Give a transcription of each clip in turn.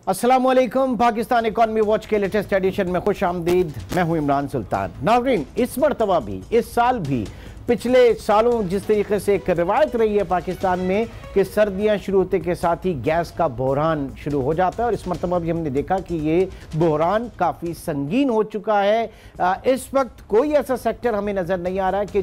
अस्सलामुअलैकुम। Pakistan economy watch के latest edition में खुश आमदीद। मैं हूं इमरान सुल्तान। नाज़रीन, इस मरतबा भी, इस साल भी, पिछले सालों जिस तरीके से एक रिवायत रही है पाकिस्तान में कि सर्दियां शुरू होते के साथ ही गैस का बहरान शुरू हो जाता है, और इस मरतबा भी हमने देखा कि ये बहरान काफ़ी संगीन हो चुका है। इस वक्त कोई ऐसा सेक्टर हमें नज़र नहीं आ रहा है कि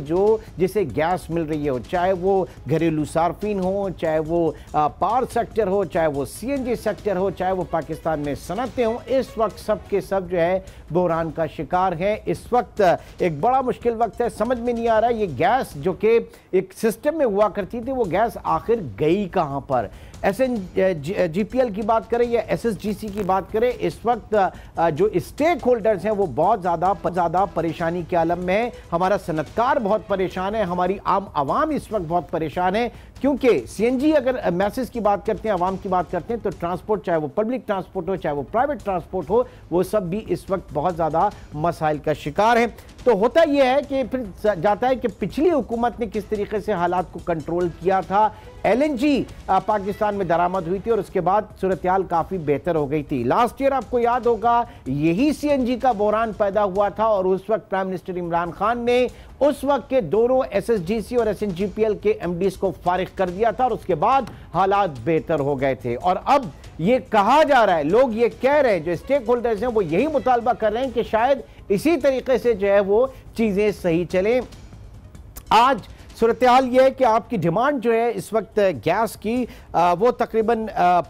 जिसे गैस मिल रही हो, चाहे वो घरेलू सार्फिन हो, चाहे वो पावर सेक्टर हो, चाहे वो CNG सेक्टर हो, चाहे वो पाकिस्तान में सनतें हों। इस वक्त सब के सब जो है बहरान का शिकार है। इस वक्त एक बड़ा मुश्किल वक्त है, समझ में नहीं आ रहा है ये गैस जो कि एक सिस्टम में हुआ करती थी, वो गैस आखिर गई कहां पर। SNGPL की बात करें या SSGC की बात करें, इस वक्त जो स्टेक होल्डर्स हैं वो बहुत ज़्यादा परेशानी के आलम में है। हमारा सनतकार बहुत परेशान है, हमारी आम आवाम इस वक्त बहुत परेशान है, क्योंकि CNG अगर मैसेज की बात करते हैं, आवाम की बात करते हैं, तो ट्रांसपोर्ट, चाहे वो पब्लिक ट्रांसपोर्ट हो, चाहे वो प्राइवेट ट्रांसपोर्ट हो, वो सब भी इस वक्त बहुत ज़्यादा मसाइल का शिकार है। तो होता यह है कि फिर जाता है कि पिछली हुकूमत ने किस तरीके से हालात को कंट्रोल किया था। LNG पाकिस्तान में दरामद हुई थी और उसके बाद सूरत हाल काफ़ी बेहतर हो गई थी। लास्ट ईयर आपको याद होगा यही CNG का बहरान पैदा हुआ था, और उस वक्त प्राइम मिनिस्टर इमरान खान ने उस वक्त के दोनों SSGC और SNGPL के MDs को फारिग कर दिया था, और उसके बाद हालात बेहतर हो गए थे। और अब ये कहा जा रहा है, लोग ये कह रहे हैं, जो स्टेक होल्डर्स हैं वो यही मुतालबा कर रहे हैं कि शायद इसी तरीके से जो है वो चीज़ें सही चलें। आज सूरत हाल यह है कि आपकी डिमांड जो है इस वक्त गैस की वो तकरीबन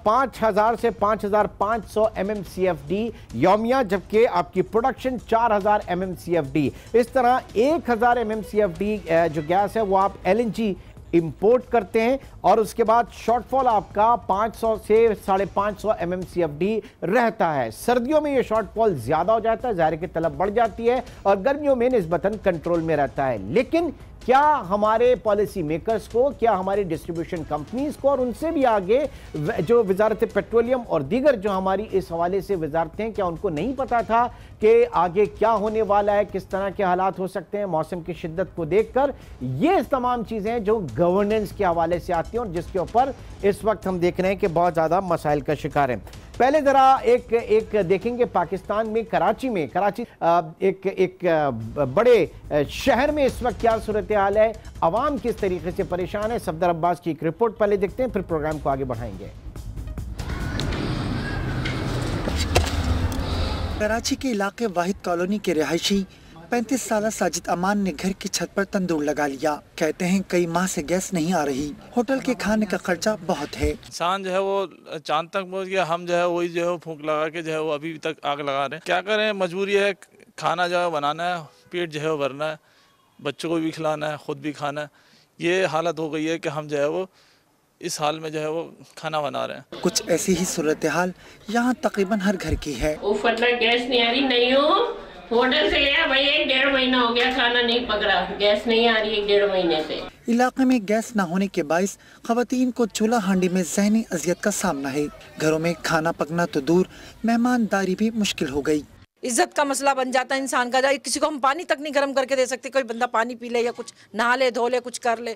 5000 से 5500 MMCFD यौमिया, जबकि आपकी प्रोडक्शन 4000 MMCFD। इस तरह 1000 MMCFD जो गैस है वो आप LNG इंपोर्ट करते हैं, और उसके बाद शॉर्टफॉल आपका 500 से 550 MMCFD रहता है। सर्दियों में ये शॉर्टफॉल ज्यादा हो जाता है, ज़ाहिर की तलब बढ़ जाती है, और गर्मियों में निस्बतन कंट्रोल में रहता है। लेकिन क्या हमारे पॉलिसी मेकर्स को, क्या हमारी डिस्ट्रीब्यूशन कंपनीज को, और उनसे भी आगे जो वजारत पेट्रोलियम और दीगर जो हमारी इस हवाले से वजारतें हैं, क्या उनको नहीं पता था कि आगे क्या होने वाला है, किस तरह के हालात हो सकते हैं मौसम की शिद्दत को देखकर? ये तमाम चीज़ें जो गवर्नेंस के हवाले से आती हैं और जिसके ऊपर इस वक्त हम देख रहे हैं कि बहुत ज़्यादा मसाइल का शिकार है। पहले ज़रा एक देखेंगे पाकिस्तान में कराची एक बड़े शहर में इस वक्त क्या सूरत हाल है, अवाम किस तरीके से परेशान है। सफदर अब्बास की एक रिपोर्ट पहले देखते हैं, फिर प्रोग्राम को आगे बढ़ाएंगे। कराची के इलाके वाहिद कॉलोनी के रिहायशी 35 साल साजिद अमान ने घर की छत पर तंदूर लगा लिया। कहते हैं कई माह से गैस नहीं आ रही, होटल के खाने का खर्चा बहुत है। इंसान जो है वो चांद तक पहुंच गया, हम जो है वही जो है फूंक लगा के जो है वो अभी तक आग लगा रहे हैं। क्या करें, मजबूरी है, खाना जो है बनाना है, पेट जो है वो भरना है, बच्चों को भी खिलाना है, खुद भी खाना है। ये हालत हो गई है कि हम जो है वो इस हाल में जो है वो खाना बना रहे हैं। कुछ ऐसी ही सूरत हाल यहाँ तकरीबन हर घर की है। गैस नहीं आ रही, नहीं हो होटल से लिया भाई, 1-1.5 महीना हो गया, खाना नहीं पक रहा, गैस नहीं आ रही 1-1.5 महीने से। इलाके में गैस न होने के बाइस खवातीन को चूल्हा हांडी में ज़हनी अजियत का सामना है। घरों में खाना पकना तो दूर, मेहमानदारी भी मुश्किल हो गई। इज्जत का मसला बन जाता है इंसान का। किसी को हम पानी तक नहीं गर्म करके दे सकते, कोई बंदा पानी पी ले या कुछ नहा ले, धो ले, कुछ कर ले,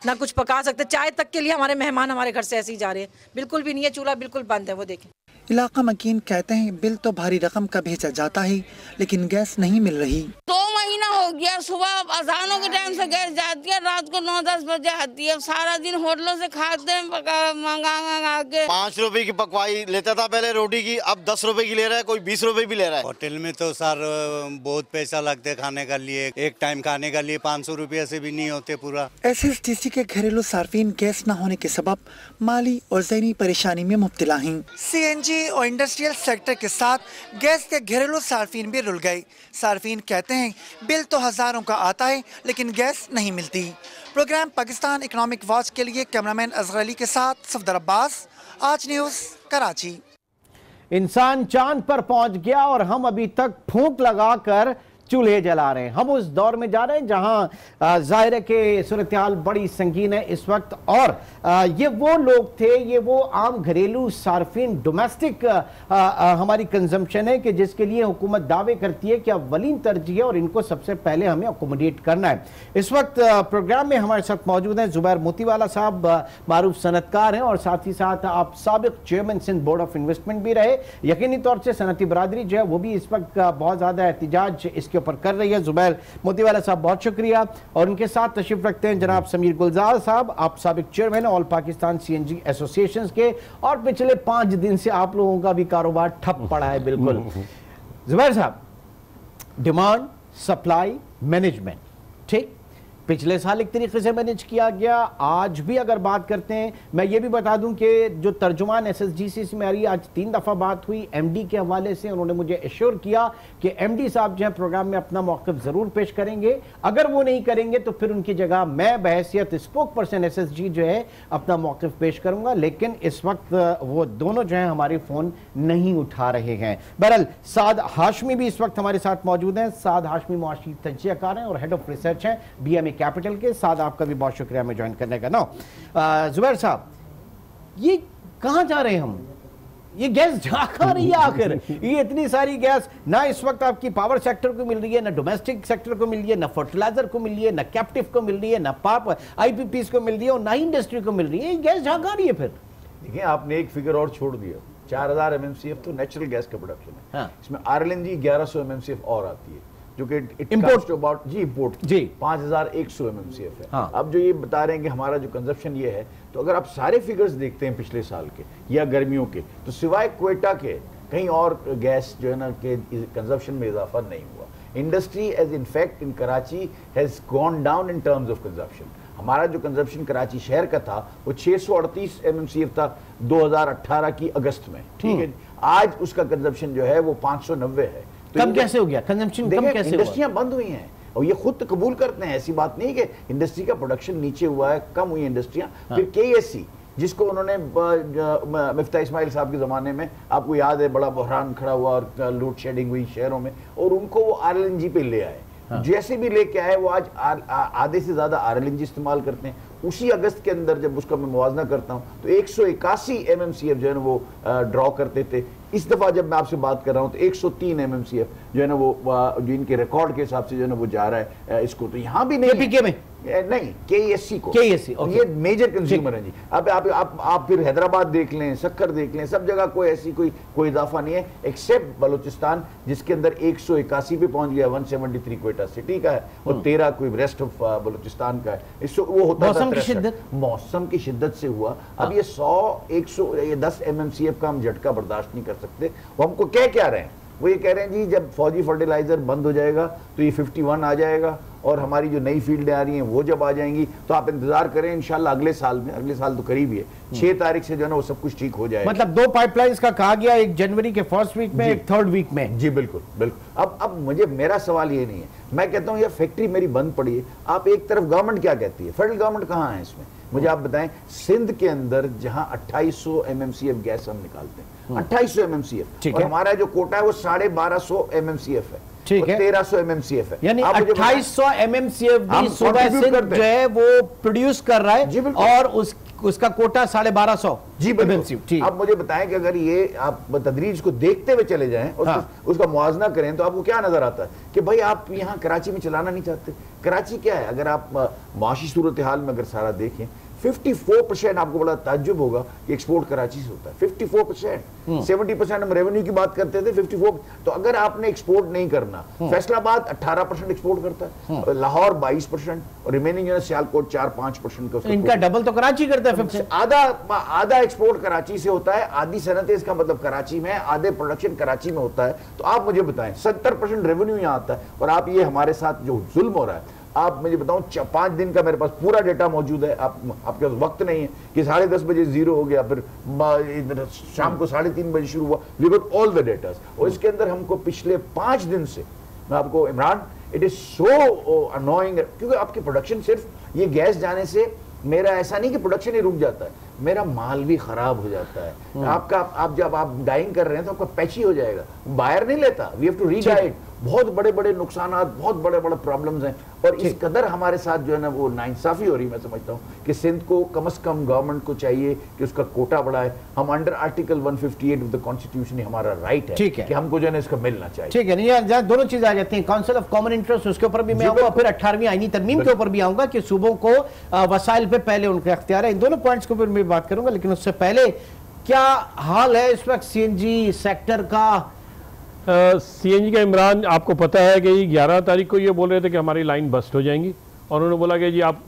ना कुछ पका सकते। चाय तक के लिए हमारे मेहमान हमारे घर से ऐसे ही जा रहे हैं, बिल्कुल भी नहीं है, चूल्हा बिल्कुल बंद है। वो देखें, इलाका मकीन कहते हैं बिल तो भारी रकम का भेजा जाता है, लेकिन गैस नहीं मिल रही। 2 महीना हो गया, सुबह अजानों के टाइम से गैस जाती है, रात को 9-10 बजे आती है। सारा दिन होटलों से खाते हैं, मंगा के। 5 रुपए की पकवाई लेता था पहले रोटी की, अब 10 रुपए की ले रहा है, कोई 20 रुपए भी ले रहा है। होटल में तो सर बहुत पैसा लगते खाने का लिए, एक टाइम खाने का लिए 500 रुपये से भी नहीं होते पूरा। SSTC के घरेलू सार्फिन गैस न होने के सबब माली और ज़हनी परेशानी में मुब्तला हैं। CNG और इंडस्ट्रियल सेक्टर के साथ गैस के घरेलू सार्फिन भी रुल गए। सार्फिन कहते हैं बिल तो हजारों का आता है, लेकिन गैस नहीं मिलती। प्रोग्राम पाकिस्तान इकोनॉमिक वॉच के लिए कैमरामैन असगर अली के साथ सफदर अब्बास, आज न्यूज़, कराची। इंसान चांद पर पहुंच गया और हम अभी तक फूंक लगाकर चूल्हे जला रहे हैं। हम उस दौर में जा रहे हैं जहां जाहिर है कि सूरत हाल बड़ी संगीन है इस वक्त, और ये वो लोग थे, ये वो आम घरेलू सार्फिन, डोमेस्टिक हमारी कंजम्पशन है कि जिसके लिए हुकूमत दावे करती है कि अव्वलीन तरजीह है और इनको सबसे पहले हमें अकोमोडेट करना है। इस वक्त प्रोग्राम में हमारे साथ मौजूद हैं जुबैर मोतीवाला साहब, मारूफ सनतकार हैं और साथ ही साथ आप साबिक chairman Sindh board of investment भी रहे। यकीनी तौर से सनती बरादरी जो है वो भी इस वक्त बहुत ज्यादा एहतिजाज इसके ऊपर कर रही है। जुबैर मोतीवाला साहब बहुत शुक्रिया। और उनके साथ तशरीफ रखते हैं जनाब समीर गुलजार साहब, आप साबिक chairman all Pakistan CNG association के, और पिछले 5 दिन से आप लोगों का भी कारोबार ठप पड़ा है बिल्कुल। जुबैर साहब, डिमांड सप्लाई मैनेजमेंट, ठीक, पिछले साल एक तरीके से मैनेज किया गया, आज भी अगर बात करते हैं, मैं ये भी बता दूं कि जो तर्जुमान SSGC से मेरी आज 3 दफ़ा बात हुई MD के हवाले से, उन्होंने मुझे एश्योर किया कि MD साहब जो है प्रोग्राम में अपना मौक़िफ़ ज़रूर पेश करेंगे। अगर वो नहीं करेंगे तो फिर उनकी जगह मैं बहैसियत स्पोक पर्सन SSG जो है अपना मौक़िफ़ पेश करूँगा, लेकिन इस वक्त वो दोनों जो हैं हमारे फ़ोन नहीं उठा रहे हैं। बहरहाल साद हाशमी भी इस वक्त हमारे साथ मौजूद हैं। साद हाशमी मुआशी तज्ज़ियाकार हैं और हेड ऑफ रिसर्च हैं BMA कैपिटल के। साथ आपका भी बहुत शुक्रिया हमें ज्वाइन करने का। ना जुबैर साहब, ये कहां जा रहे हैं हम? ये गैस जा कहां रही है आखिर? ये इतनी सारी गैस ना इस वक्त आपकी पावर सेक्टर को मिल रही है, ना डोमेस्टिक सेक्टर को मिल रही है, ना फर्टिलाइजर को मिल रही है, ना कैप्टिव को मिल रही है, ना पाप IPPs को मिल रही है और ना इंडस्ट्री को मिल रही है। ये गैस जा कहां रही है फिर? देखिए, आपने एक फिगर और छोड़ दिया, 4000 MMCF तो नेचुरल गैस का प्रोडक्शन है। हाँ। इसमें RLNG 1100 MMCF और आती है जो कि import about G import G 5100 MMCF है। हाँ। अब जो ये बता रहे हैं कि हमारा जो कंजप्शन ये है, तो अगर आप सारे फिगर्स देखते हैं पिछले साल के या गर्मियों के, तो सिवाय क्वेटा के कहीं और गैस जो है ना के कंजप्शन में इजाफा नहीं हुआ। Industry as in fact in Karachi has gone down in terms of consumption. हमारा जो कंजप्शन कराची शहर का था वो 638 MMCF था 2018 की अगस्त में, ठीक है। आज उसका कंजप्शन जो है वो 590 है। तो कम कैसे हो गया कंजम्पशन? कम कैसे? इंडस्ट्रियां बंद हुई हैं और ये खुद कबूल करते हैं, ऐसी बात नहीं कि इंडस्ट्री का प्रोडक्शन नीचे हुआ है, कम हुई इंडस्ट्रियां। हाँ। फिर KSC जिसको उन्होंने मिफ्ता इस्माइल साहब के ज़माने में, आपको याद है, बड़ा बहरान खड़ा हुआ और लोड शेडिंग हुई शहरों में, और उनको वो RLNG पे ले आए। हाँ। जैसे भी लेके आए वो आज आधे से ज़्यादा RLNG इस्तेमाल करते हैं। उसी अगस्त के अंदर जब उसका मैं मुवाजना करता हूँ तो 181 MMCF जो है ना वो ड्रॉ करते थे। इस दफ़ा जब मैं आपसे बात कर रहा हूँ तो 103 MMCF जो है ना वो जो इनके रिकॉर्ड के हिसाब से जो है ना वो जा रहा है इसको। तो यहाँ भी नहीं, KPK में नहीं, KSC को, KSC ये मेजर कंज्यूमर है जी। अब आप फिर हैदराबाद देख लें, सक्कर देख लें, सब जगह कोई ऐसी कोई इजाफा नहीं है एक्सेप्ट बलूचिस्तान जिसके अंदर 181 पे पहुंच गया। 173 क्वेटा सिटी का है और 13 कोई रेस्ट ऑफ बलूचिस्तान का है। इससे वो होता है मौसम की शिद्दत से हुआ। अब ये 110 MMCF का हम झटका बर्दाश्त नहीं कर सकते। वो हमको क्या रहे हैं, वो ये कह रहे हैं जी जब फौजी फर्टिलाइजर बंद हो जाएगा तो ये 51 आ जाएगा और हमारी जो नई फील्डें आ रही हैं वो जब आ जाएंगी तो आप इंतजार करें इंशाल्लाह अगले साल में, अगले साल तो करीब ही है, 6 तारीख से जो है ना वो सब कुछ ठीक हो जाएगा। मतलब 2 पाइपलाइंस का कहा गया, एक जनवरी के फर्स्ट वीक में, एक थर्ड वीक में। जी बिल्कुल बिल्कुल। अब मेरा सवाल ये नहीं है, मैं कहता हूँ ये फैक्ट्री मेरी बंद पड़ी है। आप एक तरफ गवर्नमेंट क्या कहती है, फेडरल गवर्नमेंट कहाँ है इसमें, मुझे आप बताएं। सिंध के अंदर जहां 2800 MMCF गैस हम निकालते हैं, 2800 MMCF, और हमारा जो कोटा है वो 1250 MMCF है, ठीक है, 1300 MMCF है, यानी 2800 MMCF भी सुबह सिंध जो है वो प्रोड्यूस कर रहा है और उसका कोटा 1250 जी MMCF। अब मुझे बताएं कि अगर ये आप तदरीज को देखते हुए चले जाएं और उसका मुआवजा करें तो आपको क्या नजर आता है कि भाई आप यहाँ कराची में चलाना नहीं चाहते। कराची क्या है, अगर आप माशी सूरत हाल में अगर सारा देखें 54% आपको बड़ा ताज्जुब होगा कि एक्सपोर्ट कराची से होता है। 54%, 70% हम रेवेन्यू की बात करते थे, 54। तो अगर आपने एक्सपोर्ट नहीं करना, फैसलाबाद 18% एक्सपोर्ट करता है, लाहौर 22% और रिमेनिंग सियालकोट 4-5% का। इनका डबल तो कराची करता है। आधा एक्सपोर्ट कराची से होता है, आधी सनतें इसका मतलब कराची में, आधे प्रोडक्शन कराची में होता है। तो आप मुझे बताएं 70% रेवेन्यू यहाँ आता है और आप ये हमारे साथ जो जुल्म हो रहा है, आप मुझे बताऊं 5 दिन का मेरे पास पूरा डेटा मौजूद है। आपके पास वक्त नहीं है कि 10:30 बजे 0 हो गया, फिर शाम को 3:30 बजे शुरू हुआ। We got all the data और इसके अंदर हमको पिछले 5 दिन से, मैं आपको Imran, it is so annoying, क्योंकि आपकी प्रोडक्शन सिर्फ ये गैस जाने से मेरा ऐसा नहीं कि प्रोडक्शन ही रुक जाता है, मेरा माल भी खराब हो जाता है। आपका आप जब आप डाइंग कर रहे हैं तो आपका पैची हो जाएगा, बायर नहीं लेता, वी हैव टू रीडाइट। बहुत बड़े बड़े नुकसान, बहुत बड़े बड़े प्रॉब्लम्स हैं। और इस कदर हमारे साथ जो है ना वो नाइंसाफी हो रही है। मैं समझता हूँ कि सिंध को कम से कम गवर्नमेंट को चाहिए कि उसका कोटा बढ़ाए। हम under article 158 of the constitution हमारा राइट है कि हमको जो है इसका मिलना चाहिए। ठीक है, नहीं दोनों चीजें आ जाती हैं। काउंसिल ऑफ कॉमन इंटरेस्ट उसके ऊपर भी मैं आऊंगा, फिर 18वीं आईनी तरमीम के ऊपर भी आऊंगा कि सूबों को वसाइल पे पहले उनका इख्तियार है। इन दोनों पॉइंट्स के ऊपर मैं बात करूंगा, लेकिन उससे पहले क्या हाल है इस वक्त सीएनजी सेक्टर का? सीएनजी का इमरान, आपको पता है कि 11 तारीख को ये बोल रहे थे कि हमारी लाइन बस्ट हो जाएंगी, और उन्होंने बोला कि जी आप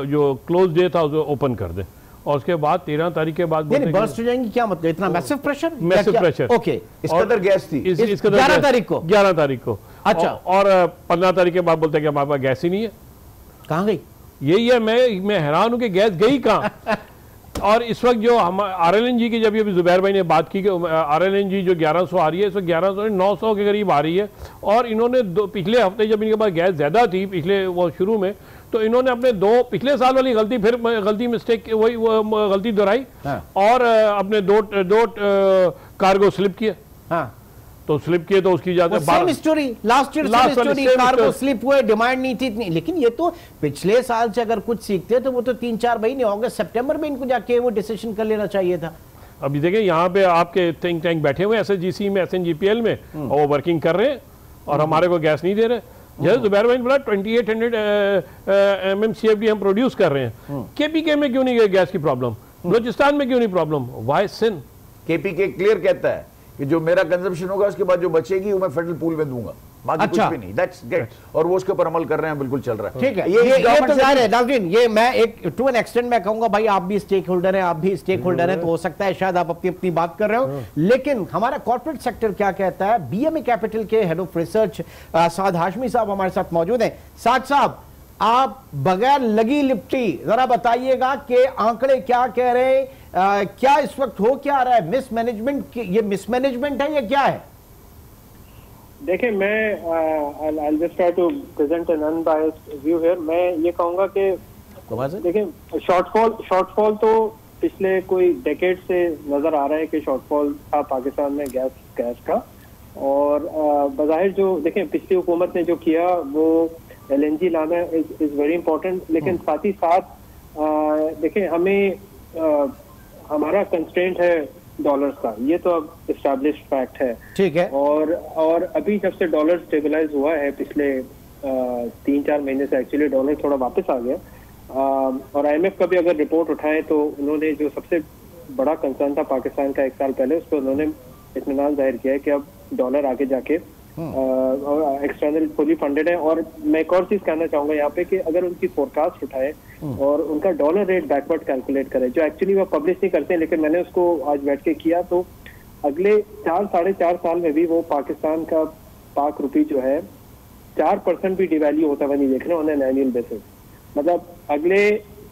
जो क्लोज डे था उसको ओपन कर दें, और उसके बाद 13 तारीख के बाद बस्ट हो जाएंगी। क्या मतलब? इतना massive pressure? Massive pressure. Okay, इस कदर गैस थी इस कदर 11 तारीख को। 11 तारीख को। अच्छा। और 15 तारीख के बाद बोलते हैं कि हमारे पास गैस ही नहीं है। कहाँ गई? यही है, मैं हैरान हूं कि गैस गई कहाँ। और इस वक्त जो हम RLNG की, जब ये जुबैर भाई ने बात की कि RLNG जो 1100 आ रही है, इस वक्त 1100 900 के करीब आ रही है। और इन्होंने पिछले हफ्ते जब इनके पास गैस ज़्यादा थी पिछले वो शुरू में, तो इन्होंने अपने पिछले साल वाली गलती मिस्टेक वही गलती दोहराई। हाँ। और अपने दो कार्गो स्लिप किए। हाँ। तो स्लिप किए तो उसकी जाकर same story last year, cargo slip हुए, डिमांड नहीं थी इतनी। लेकिन ये तो पिछले साल से अगर कुछ सीखते तो वो तो 3-4 महीने अगस्त सितंबर में इनको जाके वो डिसीजन कर लेना चाहिए था। अभी देखें यहाँ पे आपके थिंक टैंक बैठे हुए SSGC में, SNGPL में, और वो वर्किंग कर रहे हैं और हमारे को गैस नहीं दे रहे। जैसे जुबैर भाई ने बोला 2800 MMCFD हम प्रोड्यूस कर रहे हैं। KPK में क्यों नहीं गैस की प्रॉब्लम? बलूचिस्तान में क्यों नहीं problem? Why Sindh? KPK clear कहता है कि जो मेरा कंजम्पशन होगा उसके बाद जो बचेगी वो मैं फेडरल पूल में दूंगा, बाकी कुछ भी नहीं। That's great. और वो उसके ऊपर अमल कर रहे हैं, बिल्कुल चल रहा है। ठीक है, ये तो जाहिर है नाज़रीन, ये मैं एक टू एन एक्सटेंड मैं कहूंगा भाई आप भी स्टेक होल्डर हैं, आप भी स्टेक होल्डर हैं, तो हो सकता है शायद आप अपनी अपनी बात कर रहे हो। लेकिन हमारा कॉर्पोरेट सेक्टर क्या कहता है? BMA कैपिटल के हेड ऑफ रिसर्च साद हाशमी साहब हमारे साथ मौजूद हैं। साद साहब, आप बगैर लगी लिपटी जरा बताइएगा कि आंकड़े क्या कह रहे हैं, क्या इस वक्त हो क्या रहा है? मिसमैनेजमेंट, ये मिसमैनेजमेंट है या क्या है? देखिए, मैं I'll just try to present an unbiased view here। मैं ये कहूँगा कि देखिए शॉर्टफॉल तो पिछले कोई डेकेड से नजर आ रहा है कि शॉर्टफॉल था पाकिस्तान में गैस का। और बज़ाहिर जो देखें पिछली हुकूमत ने जो किया वो LNG लाना इज वेरी इंपॉर्टेंट, लेकिन साथ ही साथ देखें हमें हमारा कंस्ट्रेंट है डॉलर्स का, ये तो अब एस्टैब्लिश्ड फैक्ट है। ठीक है। और अभी जब से डॉलर स्टेबलाइज हुआ है पिछले 3-4 महीने से, एक्चुअली डॉलर थोड़ा वापस आ गया। और IMF का भी अगर रिपोर्ट उठाएं तो उन्होंने जो सबसे बड़ा कंसर्न था पाकिस्तान का 1 साल पहले, उस पर उन्होंने इत्मीनान जाहिर किया है कि अब डॉलर आगे जाके एक्सटर्नल फुली फंडेड है। और मैं एक और चीज कहना चाहूंगा यहाँ पे कि अगर उनकी फोरकास्ट उठाए और उनका डॉलर रेट बैकवर्ड कैलकुलेट करें, जो एक्चुअली वो पब्लिश नहीं करते हैं, लेकिन मैंने उसको आज बैठ के किया, तो अगले 4-4.5 साल में भी वो पाकिस्तान का पाक रुपी जो है 4% भी डिवैल्यू होता हुआ नहीं देख रहे ऑन एन एनुअल बेसिस। मतलब अगले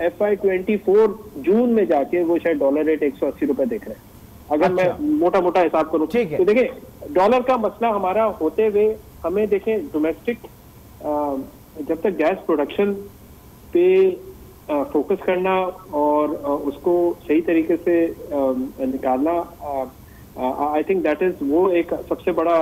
FY24 जून में जाके वो शायद डॉलर रेट 180 रुपए देख रहे हैं, अगर मैं मोटा मोटा हिसाब करूं। तो देखिए डॉलर का मसला हमारा होते हुए हमें देखें डोमेस्टिक जब तक गैस प्रोडक्शन पे फोकस करना और उसको सही तरीके से निकालना, आई थिंक दैट इज वो एक सबसे बड़ा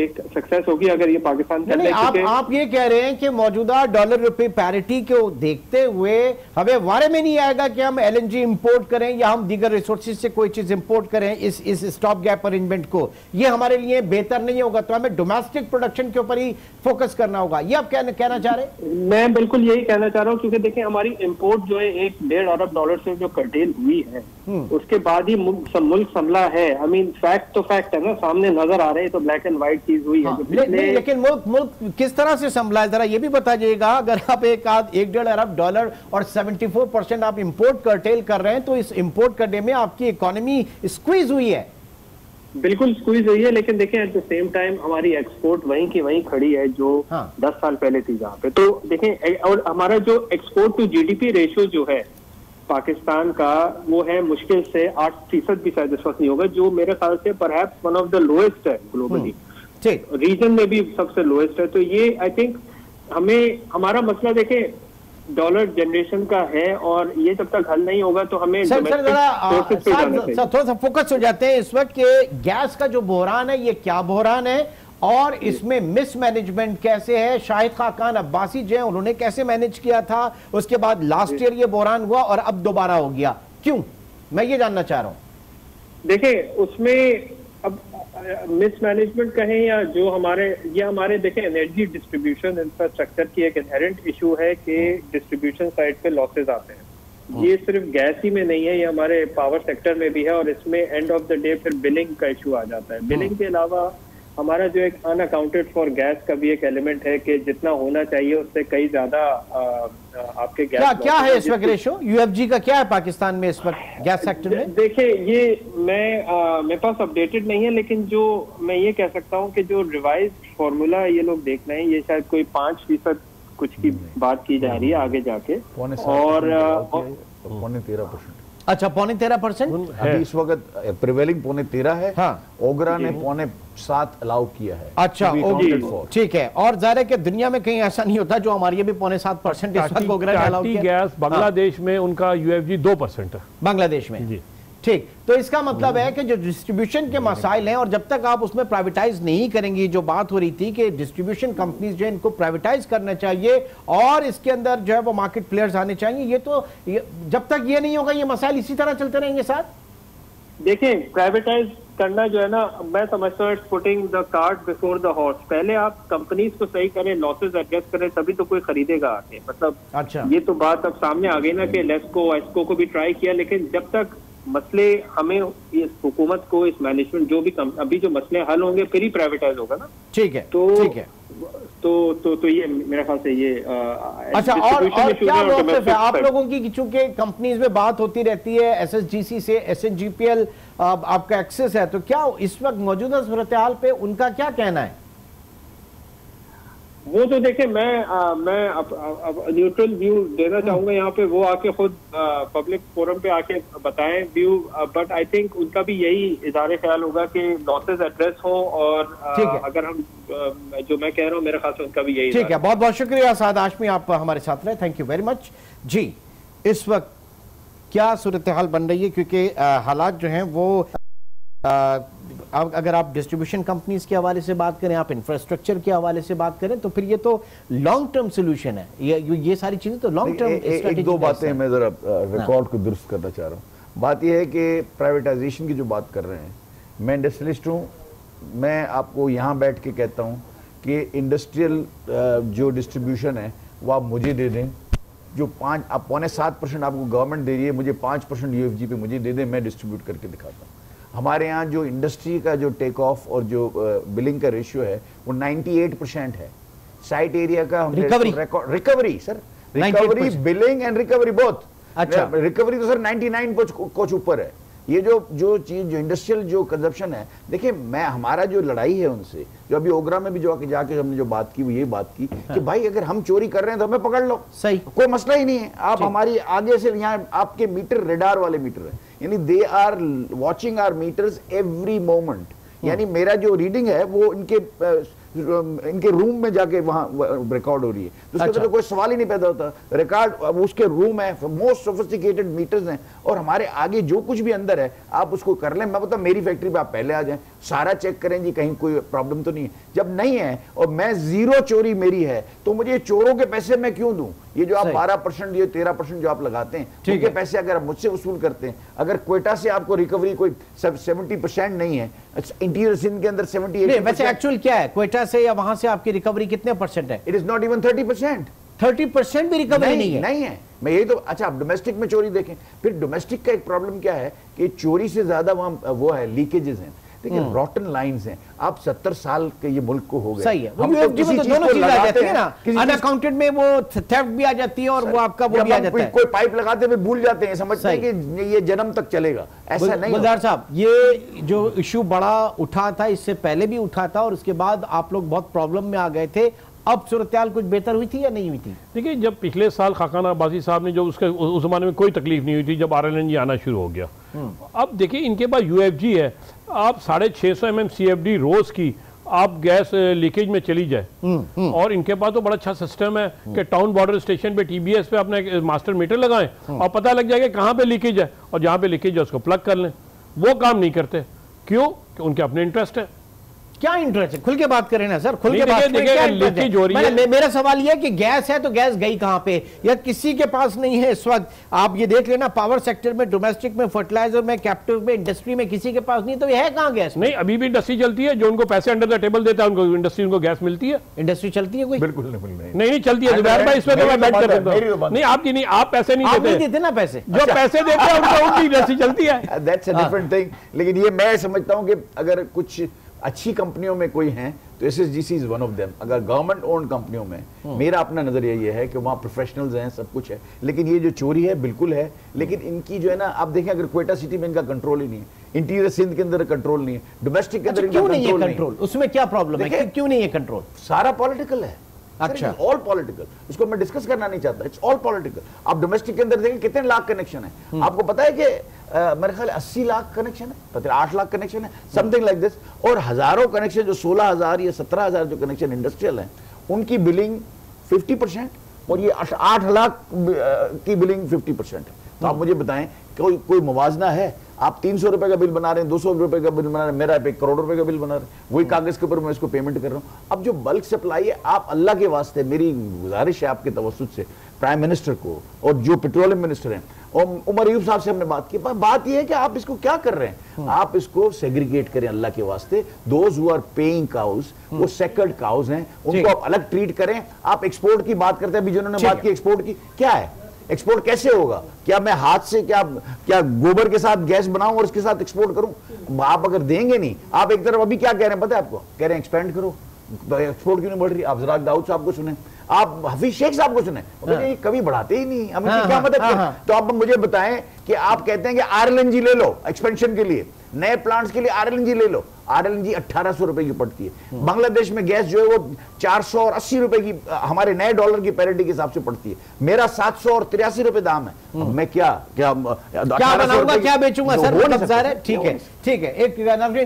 एक सक्सेस होगी अगर ये पाकिस्तान के अंदर। आप ये कह रहे हैं कि मौजूदा डॉलर रुपए पैरिटी को देखते हुए हमें वारे में नहीं आएगा कि हम LNG इंपोर्ट करें या हम दीगर रिसोर्सेज से कोई चीज इंपोर्ट करें इस स्टॉप गैप अरेंजमेंट को, ये हमारे लिए बेहतर नहीं होगा, तो हमें डोमेस्टिक प्रोडक्शन के ऊपर ही फोकस करना होगा, ये आप कहना चाह रहे हैं? मैं बिल्कुल यही कहना चाह रहा हूँ, क्योंकि देखिए हमारी इम्पोर्ट जो है $1.5 अरब से जो कर्टेल हुई है उसके बाद ही मुल्क संभला है। आई मीन फैक्ट तो फैक्ट है ना, सामने नजर आ रहे हैं, तो ब्लैक एंड व्हाइट चीज हुई है। लेकिन मुल्क किस तरह से संभला है जरा ये भी बताइएगा। अगर आप $1.5 अरब और 74% आप इंपोर्ट कर्टेल कर रहे हैं, तो इस इंपोर्ट करने में आपकी इकोनॉमी स्क्वीज हुई है। बिल्कुल स्क्वीज हुई है, लेकिन देखें एट द सेम टाइम हमारी एक्सपोर्ट वहीं की वहीं खड़ी है जो 10 साल पहले थी जहाँ पे। तो देखें, और हमारा जो एक्सपोर्ट टू GDP रेशियो जो है पाकिस्तान का, वो है मुश्किल से 8% भी शायद इस वक्त नहीं होगा, जो मेरे ख्याल से perhaps one of the lowest है ग्लोबली, रीजन में भी सबसे लोएस्ट है। तो ये आई थिंक हमें हमारा मसला देखें डॉलर जनरेशन का है, और ये जब तक हल नहीं होगा तो हमें थोड़ा सा फोकस हो जाते हैं इस वक्त के गैस का जो बहरान है, ये क्या बहरान है और इसमें मिसमैनेजमेंट कैसे है, शाहिद खाकान अब्बासी जो है उन्होंने कैसे मैनेज किया था, उसके बाद लास्ट ईयर ये बहरान हुआ और अब दोबारा हो गया, क्यों? मैं ये जानना चाह रहा हूं। देखिए उसमें अब मिसमैनेजमेंट कहें या जो हमारे देखें एनर्जी डिस्ट्रीब्यूशन इंफ्रास्ट्रक्चर की एक इनहेरेंट इशू है कि डिस्ट्रीब्यूशन साइड पे लॉसेज आते हैं। ये सिर्फ गैस ही में नहीं है, ये हमारे पावर सेक्टर में भी है और इसमें एंड ऑफ द डे फिर बिलिंग का इशू आ जाता है। बिलिंग के अलावा हमारा जो एक अनअकाउंटेड फॉर गैस का भी एक एलिमेंट है कि जितना होना चाहिए उससे कई ज्यादा आपके गैस क्या है इस वक्त रेशो यूएफजी का क्या है पाकिस्तान में इस वक्त गैस सेक्टर में? देखिए ये मेरे पास अपडेटेड नहीं है, लेकिन जो मैं ये कह सकता हूँ कि जो रिवाइज फॉर्मूला ये लोग देख रहे हैं ये शायद कोई 5% कुछ की बात की जा रही है आगे जाके, और 13%। अच्छा 13.5%। अभी इस वक्त प्रिवेलिंग 13.5 है। हाँ। ओगरा ने 7.5 अलाउ किया है। अच्छा ठीक है, और जाहिर है कि दुनिया में कहीं ऐसा नहीं होता जो हमारे ये भी 7.5% इस वक्त ओगरा ने अलाउ किया। गैस बांग्लादेश में उनका यूएफजी 2% है बांग्लादेश में जी। ठीक, तो इसका मतलब है कि जो डिस्ट्रीब्यूशन के मसाइल हैं और जब तक आप उसमें प्राइवेटाइज नहीं करेंगी, जो बात हो रही थी कि डिस्ट्रीब्यूशन कंपनीज जो है इनको प्राइवेटाइज करना चाहिए और इसके अंदर जो है वो मार्केट प्लेयर्स आने चाहिए, जब तक ये नहीं होगा ये मसाइल इसी तरह चलते रहेंगे। साथ देखिए प्राइवेटाइज करना जो है ना, मैं समझता हूँ it's putting the cart before the horse. पहले आप कंपनीज को सही करें, लॉसेज एडजस्ट करें, तभी तो कोई खरीदेगा आके। मतलब अच्छा ये तो बात अब सामने आ गई ना कि लेस्को को भी ट्राई किया, लेकिन जब तक मसले हमें इस हुकूमत को इस मैनेजमेंट जो भी अभी जो मसले हल होंगे फिर ही प्राइवेटाइज होगा ना। ठीक है, तो ठीक है, तो ये मेरे ख्याल से ये अच्छा। और क्या मौक़िफ़ है आप लोगों की, चूंकि कंपनीज में बात होती रहती है, एसएसजीसी से एसएनजीपीएल आपका एक्सेस है, तो क्या इस वक्त मौजूदा सूरत हाल पे उनका क्या कहना है? वो तो देखे मैं न्यूट्रल व्यू देना चाहूंगा यहाँ पे, वो आके खुद पब्लिक फोरम पे आके बताएं व्यू, बट आई थिंक उनका भी यही इज़हार ख्याल होगा कि लॉसेस एड्रेस हो, और अगर हम जो मैं कह रहा हूँ मेरे ख्याल से उनका भी यही। ठीक है, बहुत बहुत शुक्रिया साद हाशमी, आप हमारे साथ रहे, थैंक यू वेरी मच जी। इस वक्त क्या सूरत हाल बन रही है, क्योंकि हालात जो हैं वो अगर आप डिस्ट्रीब्यूशन कंपनीज के हवाले से बात करें, आप इंफ्रास्ट्रक्चर के हवाले से बात करें, तो फिर ये तो लॉन्ग टर्म सोल्यूशन है, ये सारी चीजें तो लॉन्ग टर्म। एक दो बातें मैं जरा रिकॉर्ड को दुरुस्त करना चाह रहा हूँ। बात यह है कि प्राइवेटाइजेशन की जो बात कर रहे हैं, मैं इंडस्ट्रियलिस्ट हूँ, मैं आपको यहाँ बैठ के कहता हूँ कि इंडस्ट्रियल जो डिस्ट्रीब्यूशन है वो आप मुझे दे दें, जो 5.7% आपको गवर्नमेंट दे रही है, मुझे 5% यूएफजी पे मुझे दे दें, मैं डिस्ट्रीब्यूट करके दिखाता हूँ। हमारे यहाँ जो इंडस्ट्री का जो टेक ऑफ और जो बिलिंग का रेशियो है वो 98% है। साइट एरिया का हम recovery sir, recovery billing and recovery both. अच्छा, रिकवरी तो सर 99 कुछ ऊपर है। ये जो चीज जो इंडस्ट्रियल जो कंजप्शन है, देखिए मैं हमारा जो लड़ाई है उनसे, जो अभी ओगरा में भी जो जाके हमने जो बात की वो ये बात की कि भाई अगर हम चोरी कर रहे हैं तो हमें पकड़ लो, सही, कोई मसला ही नहीं है। आप हमारी आगे से यहाँ आपके मीटर रेडार वाले मीटर है, यानी they are watching our meters every moment, यानी मेरा जो रीडिंग है वो इनके रूम में जाके वहां रिकॉर्ड हो रही है, तो उसके कोई सवाल ही नहीं पैदा होता। रिकॉर्ड उसके रूम है, मोस्ट सोफिस्टिकेटेड मीटर्स हैं, और हमारे आगे जो कुछ भी अंदर है आप उसको कर लें। मैं बता मेरी फैक्ट्री पे आप पहले आ जाएं, सारा चेक करें जी कहीं कोई प्रॉब्लम तो नहीं है। जब नहीं है और मैं 0 चोरी मेरी है, तो मुझे चोरों के पैसे मैं क्यों दूं? ये जो आप 12% ये 13% जो आप लगाते हैं, ठीक है, पैसे अगर आप मुझसे वसूल करते हैं, अगर क्वेटा से आपको रिकवरी कोई 70% नहीं है, इंटीरियर सिंध के अंदर 78%। वैसे एक्चुअल क्या है क्वेटा से या वहां से आपकी रिकवरी कितने % है? It is not even 30%। 30% भी रिकवरी नहीं है। मैं ये तो अच्छा, आप डोमेस्टिक में चोरी देखें, फिर डोमेस्टिक का एक प्रॉब्लम क्या है कि चोरी से ज्यादा वहां वो है लीकेजेस हैं, देखिए रॉटन लाइंस हैं। आप 70 साल के ये मुल्क को हो गए, सही है, हम तो किसी चीज दोनों चीज आ जाती है ना, अनअकाउंटेड में वो थेफ्ट भी आ जाती है और वो आपका वो भी आ जाता है। कोई पाइप लगाते हुए भूल जाते हैं, समझते हैं कि ये जन्म तक चलेगा, ऐसा नहीं। गुलजार साहब, ये जो इशू बड़ा उठा था, इससे पहले भी उठा था और उसके बाद आप लोग बहुत प्रॉब्लम में आ गए थे, अब सूरत हाल कुछ बेहतर हुई थी या नहीं हुई थी? देखिए, जब पिछले साल खाकान अब्बासी साहब ने जो उस जमाने में कोई तकलीफ नहीं हुई थी, जब RLNG आना शुरू हो गया। अब देखिए इनके पास UFG है, आप 650 MMCFD रोज की आप गैस लीकेज में चली जाए, और इनके पास तो बड़ा अच्छा सिस्टम है कि टाउन बॉर्डर स्टेशन पे TBS पे अपने मास्टर मीटर लगाएं और पता लग जाएगा कहाँ पे लीकेज है, और जहाँ पे लीकेज है उसको प्लग कर लें। वो काम नहीं करते, क्यों? कि उनके अपने इंटरेस्ट है। क्या इंटरेस्ट है? खुल के बात करें ना सर, खुल के बात करें। क्या इंटरेस्ट है? मेरा सवाल यह है कि गैस है तो गैस गई कहां पे, या किसी के पास नहीं है इस वक्त? आप ये देख लेना, पावर सेक्टर में, डोमेस्टिक में, फर्टिलाइजर में, कैप्टिव में, इंडस्ट्री में किसी के पास नहीं, तो ये है कहां गैस? नहीं, अभी भी इंडस्ट्री चलती है, जो उनको पैसे अंडर द टेबल देता है उनको इंडस्ट्री, उनको गैस मिलती है। इंडस्ट्री चलती है कोई? बिल्कुल नहीं चलती है जुबैर भाई, इसमें तो मैं बैठ कर देता हूं। नहीं, आपकी नहीं, आप पैसे नहीं देते ना, पैसे जो पैसे देते हैं उनकी इंडस्ट्री चलती है। That's a different thing. लेकिन ये मैं समझता हूं कि अगर कुछ अच्छी कंपनियों में कोई है तो एसएसजीसी इज वन ऑफ देम। अगर गवर्नमेंट ओन्ड कंपनियों में, मेरा अपना नजरिया ये है कि वहाँ प्रोफेशनल्स हैं, सब कुछ है, लेकिन ये जो चोरी है बिल्कुल है। लेकिन इनकी जो है ना, आप देखें अगर क्वेटा सिटी में इनका कंट्रोल ही नहीं है, इंटीरियर सिंध के अंदर कंट्रोल नहीं है, डोमेस्टिक के अंदर क्यों नहीं है कंट्रोल? उसमें क्या प्रॉब्लम है, क्यों नहीं है कंट्रोल? सारा पॉलिटिकल है। अच्छा, ऑल पॉलिटिकल, इसको मैं डिस्कस करना नहीं चाहता, इट्स ऑल पॉलिटिकल। आप डोमेस्टिक के अंदर देखें कितने लाख कनेक्शन है, आपको पता है कि मेरे ख्याल 80 लाख कनेक्शन है, पता 8 लाख कनेक्शन है, समथिंग लाइक दिस। और हजारों कनेक्शन, जो 16,000 या 17,000 जो कनेक्शन इंडस्ट्रियल हैं, उनकी बिलिंग 50% और ये 8 लाख की बिलिंग 50% है। तो आप मुझे बताएं, कोई मुवाजना है? आप 300 रुपए का बिल बना रहे हैं, 200 रुपए का बिल बना रहे हैं, मेरा 1 करोड़ रुपए का बिल बना रहे हैं, वही कागज के ऊपर मैं इसको पेमेंट कर रहा हूं। अब जो बल्क सप्लाई है, आप अल्लाह के वास्ते, मेरी गुजारिश है आपके तवज्जुह से प्राइम मिनिस्टर को और जो पेट्रोलियम मिनिस्टर हैं, और उमर अयूब साहब से हमने बात की, बात यह है कि आप इसको क्या कर रहे हैं, आप इसको सेग्रीगेट करें अल्लाह के वास्ते। Those who are paying cows, वो सेकंड काउज हैं, उनको आप अलग ट्रीट करें। आप एक्सपोर्ट की बात करते हैं, अभी जिन्होंने बात की एक्सपोर्ट की, क्या है एक्सपोर्ट? कैसे होगा? क्या मैं हाथ से क्या गोबर के साथ गैस बनाऊं और उसके साथ एक्सपोर्ट करूं? आप अगर देंगे नहीं, आप एक तरफ अभी क्या कह रहे हैं पता है आपको, कह रहे हैं एक्सपेंड करो, एक्सपोर्ट क्यों नहीं बढ़ रही? आप जरा दाऊद साहब को सुने, आप हफीज शेख साहब को सुने, ये कभी बढ़ाते ही नहीं, हम क्या मदद करें? तो आप मुझे बताएं कि आप कहते हैं कि आरएलएनजी ले लो एक्सपेंशन के लिए, नए प्लांट्स के लिए आरएलएनजी ले लो, आरएलएनजी 1800 रुपए की पड़ती है। बांग्लादेश में गैस जो है वो 480 रुपए की, हमारे नए डॉलर की पैरिटी के हिसाब से पड़ती है। मेरा 783 रुपए दाम है, मैं क्या बनाऊंगा, क्या बेचूंगा सर? ठीक है, ठीक है। एक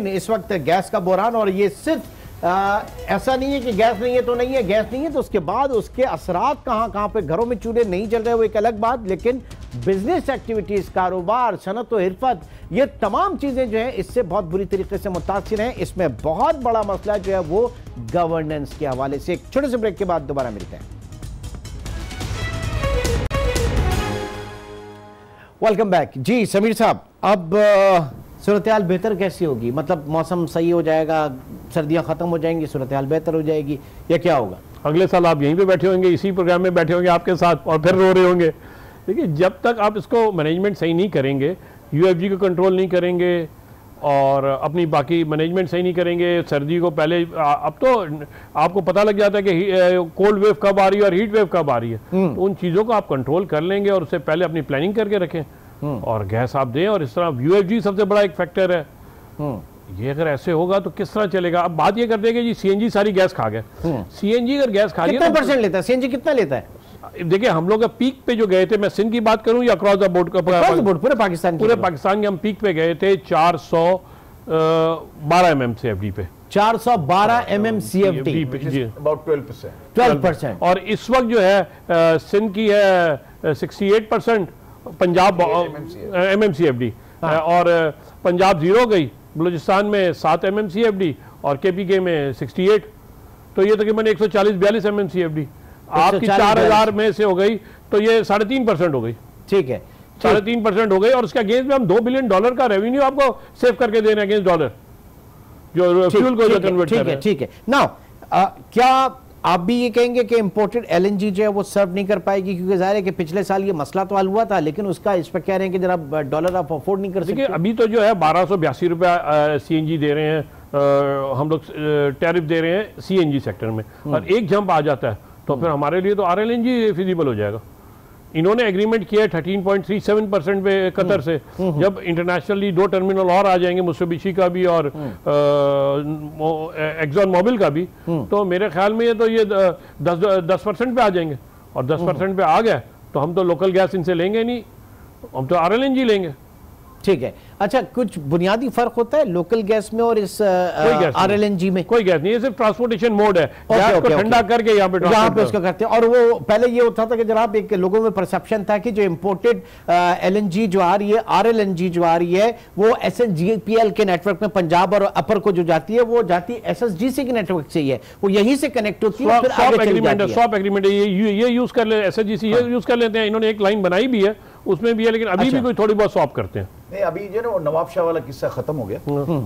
इस वक्त गैस का बहरान, और ये सिर्फ ऐसा नहीं है कि गैस नहीं है तो नहीं है, गैस नहीं है तो उसके बाद उसके असरात कहां पे, घरों में चूल्हे नहीं जल रहे वो एक अलग बात, लेकिन बिजनेस एक्टिविटीज, कारोबार, सनत और हिरफत, ये तमाम चीजें जो है इससे बहुत बुरी तरीके से मुतासिर हैं। इसमें बहुत बड़ा मसला जो है वो गवर्नेंस के हवाले से। एक छोटे से ब्रेक के बाद दोबारा मिलते हैं। Welcome back. जी समीर साहब, अब सूरत हाल बेहतर कैसी होगी? मतलब मौसम सही हो जाएगा, सर्दियां खत्म हो जाएंगी, सूरत हाल बेहतर हो जाएगी, या क्या होगा? अगले साल आप यहीं पे बैठे होंगे, इसी प्रोग्राम में बैठे होंगे आपके साथ, और फिर रो रहे होंगे। देखिए, जब तक आप इसको मैनेजमेंट सही नहीं करेंगे, यूएफजी को कंट्रोल नहीं करेंगे और अपनी बाकी मैनेजमेंट सही नहीं करेंगे, सर्दी को पहले, अब तो आपको पता लग जाता है कि कोल्ड वेव कब आ रही है और हीट वेव कब आ रही है, तो उन चीज़ों को आप कंट्रोल कर लेंगे और उससे पहले अपनी प्लानिंग करके रखें और गैस आप दें। और इस तरह यूएफजी सबसे बड़ा एक फैक्टर है, ये अगर ऐसे होगा तो किस तरह चलेगा? अब बात ये करते हैं कि जी सीएनजी सारी गैस खा गए, सीएनजी अगर गैस खा लिया कितना परसेंट लेता है सीएनजी, कितना लेता है? देखिए, हम लोग पीक पे जो गए थे, मैं सिंध की बात करूं या अक्रॉस द बोर्ड, पूरे पाकिस्तान के हम पीक पे गए थे 412 MMCFD पे, 412 MMCFD, अबाउट 12%। और इस वक्त जो है सिंध की है 68%, पंजाब MMCFD, और पंजाब 0 गई, बलूचिस्तान में 7 MMCFD और KPK में 68, तो ये तकरीबन 140-42 MMCFD आपकी 4000 में से हो गई, तो ये 3.5% हो गई। ठीक है, 3.5% हो गई, और उसके अगेंस्ट में हम $2 बिलियन का रेवेन्यू आपको सेव करके दे रहे हैं अगेंस्ट डॉलर, जो फ्यूल को कन्वर्ट कर रहे हैं। ठीक है। नाउ क्या आप भी ये कहेंगे कि इंपोर्टेड LNG जो है वो सर्व नहीं कर पाएगी? क्योंकि जाहिर है कि पिछले साल ये मसला तो हल हुआ था, लेकिन उसका इस पर कह रहे हैं कि जरा डॉलर आप अफोर्ड नहीं कर सकते। अभी तो जो है 1282 रुपया CNG दे रहे हैं, हम लोग टैरिफ दे रहे हैं CNG सेक्टर में, और एक जंप आ जाता है तो फिर हमारे लिए तो RLNG फिजिबल हो जाएगा। इन्होंने एग्रीमेंट किया है 13.37% पे कतर से, जब इंटरनेशनली 2 टर्मिनल और आ जाएंगे, मुत्सुबिशी का भी और एक्सॉन मोबिल का भी, तो मेरे ख्याल में ये तो ये 10% पे आ जाएंगे, और 10% पे आ गए तो हम तो लोकल गैस इनसे लेंगे नहीं, हम तो RLNG लेंगे। ठीक है। अच्छा, कुछ बुनियादी फर्क होता है लोकल गैस में और इस RLNG में? कोई गैस नहीं है, सिर्फ ट्रांसपोर्टेशन मोड है, गैस को ठंडा करके यहाँ पे उसको करते हैं। और वो पहले ये होता था कि जनाब एक लोगों में परसेप्शन था कि जो इंपोर्टेड LNG जो आ रही है, RLNG जो आ रही है, वो SNGPL के नेटवर्क में पंजाब और अपर को जो जाती है वो जाती है SSGC के नेटवर्क से ही है, वो यहीं से कनेक्ट होती है। स्वैप एग्रीमेंट है, ये यूज कर ले, SSGC ये यूज कर लेते हैं, इन्होंने एक लाइन बनाई भी है उसमें भी है, लेकिन अभी भी कोई थोड़ी बहुत स्वैप करते हैं। नहीं, अभी जो ना नवाब शाह वाला किस्सा खत्म हो गया,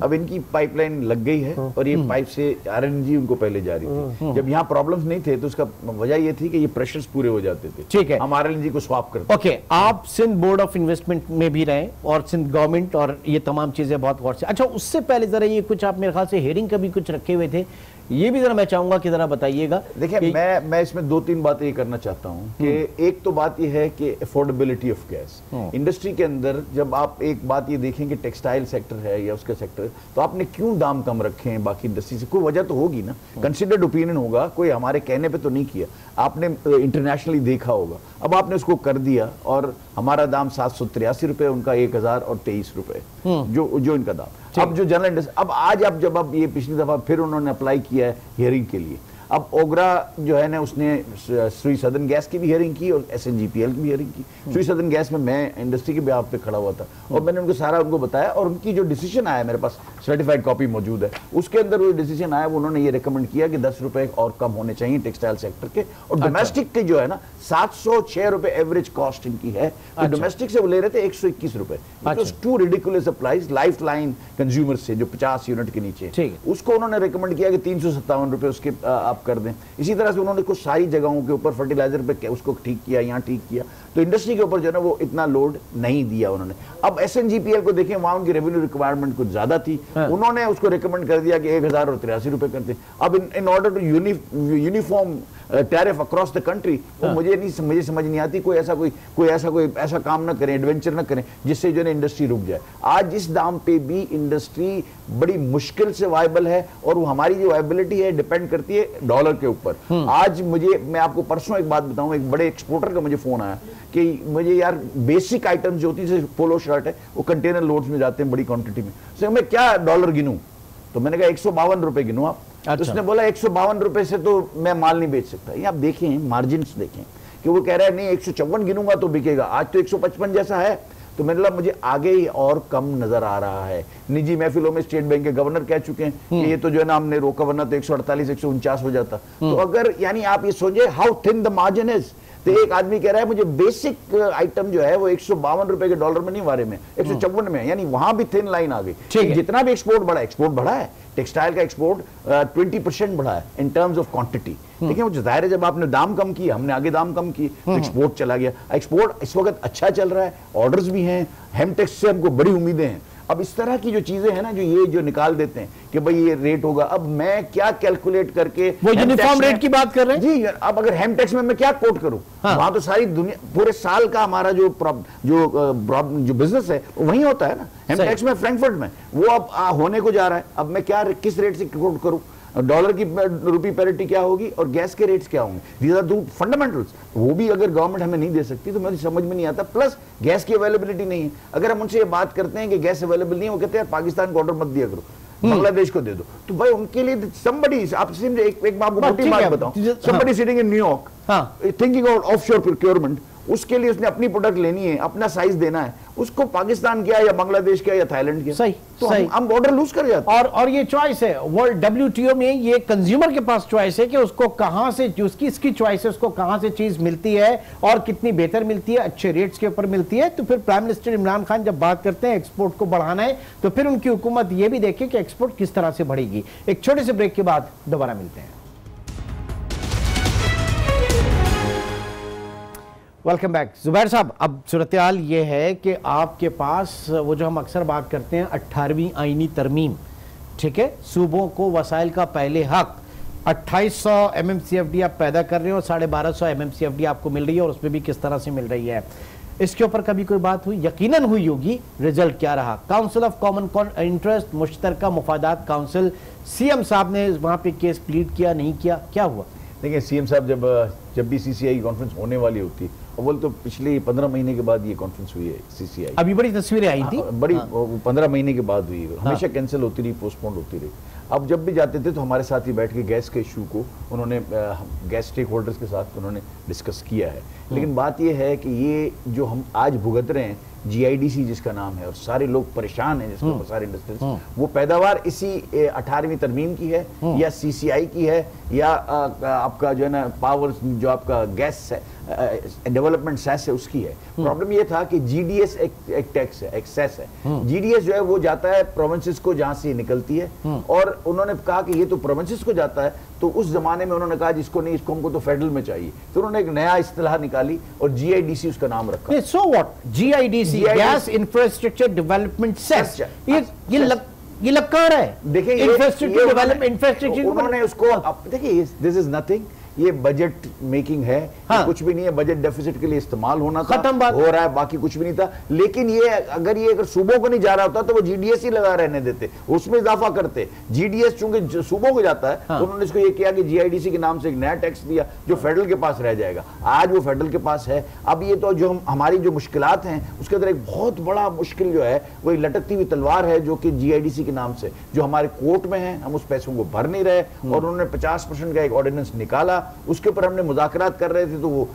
अब इनकी पाइपलाइन लग गई है और ये पाइप से RLNG उनको पहले जा रही थी। जब यहाँ प्रॉब्लम्स नहीं थे तो उसका वजह ये थी कि ये प्रेशर्स पूरे हो जाते थे। ठीक है, हम RLNG को स्वैप करते। ओके, आप सिंध बोर्ड ऑफ इन्वेस्टमेंट में भी रहे और सिंध गवर्नमेंट और ये तमाम चीजें बहुत गौर से। अच्छा, उससे पहले जरा ये कुछ आप मेरे ख्याल से हेयरिंग का भी कुछ रखे हुए थे, ये भी जरा मैं चाहूंगा कि जरा बताइएगा। देखिए, मैं इसमें 2-3 बातें ये करना चाहता हूँ कि एक तो बात ये है कि अफोर्डेबिलिटी ऑफ गैस इंडस्ट्री के अंदर। जब आप एक बात ये देखें कि टेक्सटाइल सेक्टर है या उसका सेक्टर, तो आपने क्यों दाम कम रखे हैं बाकी इंडस्ट्री से? कोई वजह तो होगी ना, कंसिडर्ड ओपिनियन होगा, कोई हमारे कहने पे तो नहीं किया, आपने इंटरनेशनली देखा होगा। अब आपने उसको कर दिया और हमारा दाम 783 रुपए, उनका 1023 रुपए जो इनका दाम। अब जो जनरल इंडस्ट्री, अब आज अब जब अब ये पिछली दफा फिर उन्होंने अप्लाई किया है हियरिंग के लिए, अब ओगरा जो है ना उसने श्री सदन गैस की भी हियरिंग की और SNGPL की भी हियरिंग की। श्री सदन गैस में मैं इंडस्ट्री के बिहाफ पे खड़ा हुआ था और मैंने उनको सारा उनको बताया और उनकी जो डिसीजन आया, मेरे पास सर्टिफाइड कॉपी मौजूद है, उसके अंदर वो डिसीजन आया, उन्होंने ये रिकमेंड किया कि 10 रुपए और कम होने चाहिए टेक्सटाइल सेक्टर के, और डोमेस्टिक के जो है ना 706 रुपए एवरेज कॉस्ट इनकी है, तो डोमेस्टिक से वो ले रहे थे 121 रुपए। Too ridiculous price life line consumer से जो 50 यूनिट के नीचे, उसको उन्होंने रिकमेंड किया कि 357 रुपए उसके कर दें। इसी तरह से उन्होंने कुछ सारी जगहों के ऊपर फर्टिलाइजर पे उसको ठीक किया, यहाँ ठीक किया, तो इंडस्ट्री के ऊपर जो है ना वो इतना लोड नहीं दिया उन्होंने। अब SNGPL को देखें, वहां उनकी रेवेन्यू रिक्वायरमेंट कुछ ज्यादा थी, उन्होंने उसको रिकमेंड कर दिया कि 1083 रुपए करते। अब in order to uniform tariff across the country, मुझे समझ नहीं आती कोई ऐसा काम ना करें, एडवेंचर ना करें जिससे जो है इंडस्ट्री रुक जाए। आज इस दाम पे भी इंडस्ट्री बड़ी मुश्किल से वायबल है और वो हमारी जो वायबिलिटी है डिपेंड करती है डॉलर के ऊपर। आज मैं आपको परसों एक बात बताऊं, एक बड़े एक्सपोर्टर का मुझे फोन आया कि मुझे यार बेसिक आइटम्स जो होती है, जैसे पोलो शर्ट है, वो कंटेनर लोड्स में जाते हैं बड़ी क्वांटिटी में, तो मैं क्या डॉलर गिनूं? तो मैंने कहा 152 रुपए गिनूं आप। अच्छा। तो उसने बोला 152 रुपए से तो मैं माल नहीं बेच सकता। ये आप देखें, मार्जिन्स देखें कि वो कह रहा है नहीं 154 गिनूंगा तो बिकेगा, आज तो 155 जैसा है। तो मैंने बोला मुझे आगे ही और कम नजर आ रहा है। निजी महफिलों में स्टेट बैंक के गवर्नर कह चुके हैं कि ये तो जो है ना हमने रोका, वरना तो 148 149 हो जाता। तो अगर यानी आप ये सोचिए how thin the margin is. तो एक आदमी कह रहा है मुझे बेसिक आइटम जो है वो 152 रुपए के डॉलर में नहीं वारे में 154 में, यानी वहां भी थिन लाइन आ गई। जितना भी एक्सपोर्ट बढ़ा है, टेक्सटाइल का एक्सपोर्ट 20% बढ़ा है इन टर्म्स ऑफ क्वांटिटी। देखिए वो जाहिर है जब आपने दाम कम किया, हमने आगे दाम कम किए तो एक्सपोर्ट चला गया। एक्सपोर्ट इस वक्त अच्छा चल रहा है, ऑर्डर्स भी हैं, हेमटेक्स से हमको बड़ी उम्मीदें हैं। अब इस तरह की जो चीजें हैं ना जो निकाल देते हैं कि भाई ये रेट होगा, अब मैं क्या कैलकुलेट करके वो यूनिफॉर्म रेट की बात कर रहे हैं जी। अब अगर हेमटेक्स में मैं क्या कोट करूं, वहां तो सारी दुनिया पूरे साल का हमारा जो बिजनेस है वही होता है ना, हेमटेक्स में फ्रैंकफर्ट में, वो अब होने को जा रहा है। अब मैं किस रेट से कोट करूं? डॉलर की रुपी पैरिटी क्या होगी और गैस के रेट्स क्या होंगे? दीज आर दो फंडामेंटल्स। वो भी अगर गवर्नमेंट हमें नहीं दे सकती तो मुझे समझ में नहीं आता। प्लस गैस की अवेलेबिलिटी नहीं है। अगर हम उनसे ये बात करते हैं कि गैस अवेलेबल नहीं है, वो कहते हैं पाकिस्तान को ऑर्डर मत दिया करो, बांग्लादेश को दे दो। तो भाई उनके लिए somebody, आप एक आपको मोटी बात बताऊं, somebody sitting in New York thinking of offshore procurement, उसके लिए उसने अपनी प्रोडक्ट लेनी है, अपना साइज देना है, उसको पाकिस्तान किया या बांग्लादेश किया या थाईलैंड किया, सही तो सही। हम बॉर्डर लूज कर जाते हैं। और ये चॉइस है वर्ल्ड WTO में, ये कंज्यूमर के पास चॉइस है कि उसको कहां से, इसकी चॉइस है उसको कहां से चीज मिलती है और कितनी बेहतर मिलती है, अच्छे रेट्स के ऊपर मिलती है। तो फिर प्राइम मिनिस्टर इमरान खान जब बात करते हैं एक्सपोर्ट को बढ़ाना है, तो फिर उनकी हुकूमत ये भी देखे कि एक्सपोर्ट किस तरह से बढ़ेगी। एक छोटे से ब्रेक के बाद दोबारा मिलते हैं। Welcome back. जुबैर साहब, अब सूरत हाल ये है कि आपके पास वो जो हम अक्सर बात करते हैं 18वीं आईनी तरमीम, ठीक है, सूबों को वसाइल का पहले हक, 2800 MMCFD आप पैदा कर रहे हो, 1250 MMCFD आपको मिल रही है और उसमें भी किस तरह से मिल रही है, इसके ऊपर कभी कोई बात हुई? यकीनन हुई होगी। रिजल्ट क्या रहा? काउंसिल ऑफ कॉमन इंटरेस्ट, मुश्तरका मुफादात काउंसिल, CM साहब ने वहां पे केस प्लीड किया, नहीं किया, क्या हुआ? देखिए CM साहब जब भी CCI कॉन्फ्रेंस होने वाली होती है अव्वल तो पिछले 15 महीने के बाद ये कॉन्फ्रेंस हुई है CCI। अभी बड़ी तस्वीरें आई थी, बड़ी 15 महीने के बाद हुई, हमेशा कैंसिल होती रही, पोस्टपोन होती रही। अब जब भी जाते थे तो हमारे साथ ही बैठ के गैस के इशू को उन्होंने गैस स्टेक होल्डर्स के साथ उन्होंने डिस्कस किया है। लेकिन बात ये है कि ये जो हम आज भुगत रहे हैं, GIDC जिसका नाम है, और सारे लोग परेशान हैं जिसमें सारे इंडस्ट्रीज, वो पैदावार इसी 18वीं तरमीम की है या CCI की है या आपका जो है ना पावर जो आपका गैस है डेवलपमेंट सेस है उसकी है। प्रॉब्लम ये था कि GDS एक टैक्स है, एक सेस है। GDS जो है वो जाता है प्रोविंसेस को जहां से निकलती है, और उन्होंने कहा कि ये तो प्रोविंसेस को जाता है, तो उस जमाने में उन्होंने कहा जिसको नहीं, इसको हमको तो फेडरल में चाहिए, तो उन्होंने एक नया इस्तिलाह निकाली और GIDC उसका नाम रखा। So what GIDC, gas infrastructure development cess, ये लग कहाँ रहा है? देखिए इंफ्रास्ट्रक्चर डेवलपमेंट, इंफ्रास्ट्रक्चर उन्होंने उसको, देखिए दिस इज नथिंग, ये बजट मेकिंग है, कुछ भी नहीं है, बजट डेफिसिट के लिए इस्तेमाल होना था, खत्म बात हो रहा है, बाकी कुछ भी नहीं था। लेकिन ये अगर सूबों को नहीं जा रहा होता तो वो GDS ही लगा रहने देते, उसमें इजाफा करते। GDS चूंकि सूबों को जाता है, तो उन्होंने इसको ये किया कि GIDC के नाम से एक नया टैक्स दिया जो फेडरल के पास रह जाएगा। आज वो फेडरल के पास है। अब ये तो जो हमारी जो मुश्किलात हैं उसके अंदर एक बहुत बड़ा मुश्किल जो है वो लटकती हुई तलवार है, जो कि GIDC के नाम से जो हमारे कोर्ट में है, हम उस पैसों को भर नहीं रहे, और उन्होंने 50% का एक ऑर्डिनेंस निकाला, उसके ऊपर हमने मुज़ाकरात कर रहे थे, तो वो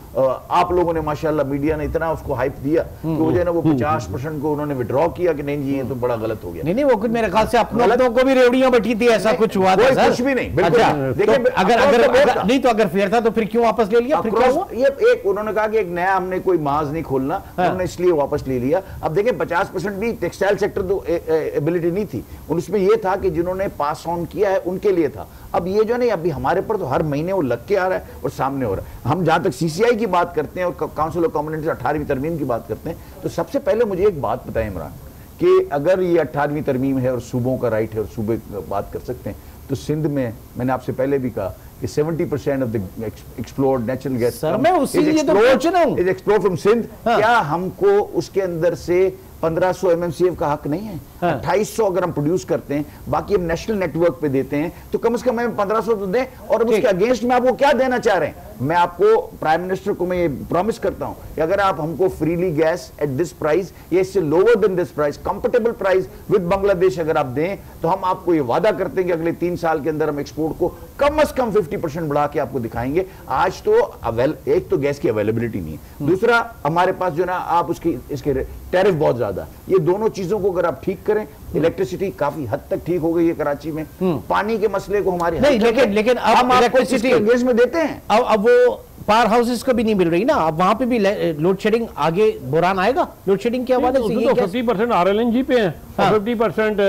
आप लोगों ने माशाल्लाह मीडिया ने इतना उसको हाइप दिया कि वो जो है ना वो 50% को उन्होंने विड्रॉ किया कि नहीं जी ये तो बड़ा गलत हो गया। नहीं वो कुछ मेरे ख्याल से अपने लोगों को भी रेवड़ियां बैठी थी, ऐसा कुछ हुआ था सर? कुछ भी नहीं, बिल्कुल देखिए अगर नहीं तो अगर फेयर था तो फिर क्यों वापस ले लिया? फिर क्या हुआ? ये एक उन्होंने कहा कि एक नया हमने कोई माज नहीं खोलना, उन्होंने इसलिए वापस ले लिया। अब देखिए 50% भी टेक्सटाइल सेक्टर तो एबिलिटी नहीं थी, उसमें ये था कि जिन्होंने पास ऑन किया है उनके लिए था। अब ये जो नहीं, अभी हमारे पर तो हर महीने वो लग के आ रहा है और सामने हो रहा है। हम जहां तक CCI की बात करते हैं और काउंसिल ऑफ कॉमन 18वीं तरमीम की बात करते हैं, तो सबसे पहले मुझे एक बात बताएं इमरान, कि अगर ये 18वीं तरमीम है और सूबों का राइट है और सूबे बात कर सकते हैं, तो सिंध में मैंने आपसे पहले भी कहा कि 70% of the explored natural gas is explored from Sindh. क्या हमको उसके अंदर से 1500 MMCF का हक नहीं है? 2800 अगर हम प्रोड्यूस करते हैं, बाकी हम नेशनल नेटवर्क पे देते हैं, तो कम से कम हमें 1500 तो दें। और उसके अगेंस्ट में आपको क्या देना चाह रहे हैं? मैं आपको प्राइम मिनिस्टर को मैं ये प्रॉमिस करता हूं कि अगर आप हमको freely gas at this price या इससे lower than this price, comfortable price with Bangladesh अगर आप दें, तो हम आपको ये वादा करते हैं कि अगले 3 साल के अंदर हम एक्सपोर्ट को कम से कम 50% बढ़ा के आपको दिखाएंगे। आज तो एक तो गैस की अवेलेबिलिटी नहीं है, दूसरा हमारे पास जो ना आप इसके टैरिफ बहुत ज्यादा। ये दोनों चीजों को अगर आप ठीक करें, इलेक्ट्रिसिटी काफी हद तक ठीक हो गई है कराची में, पानी के मसले को हमारे नहीं, लेकिन हम इलेक्ट्रिसिटी एंगेज में देते हैं। अब वो पावर हाउसेस को भी नहीं मिल रही ना, अब वहां पे भी लोड शेडिंग आगे बुरान आएगा। लोड शेडिंग के हवाले से 50% RLNG पे है, 50%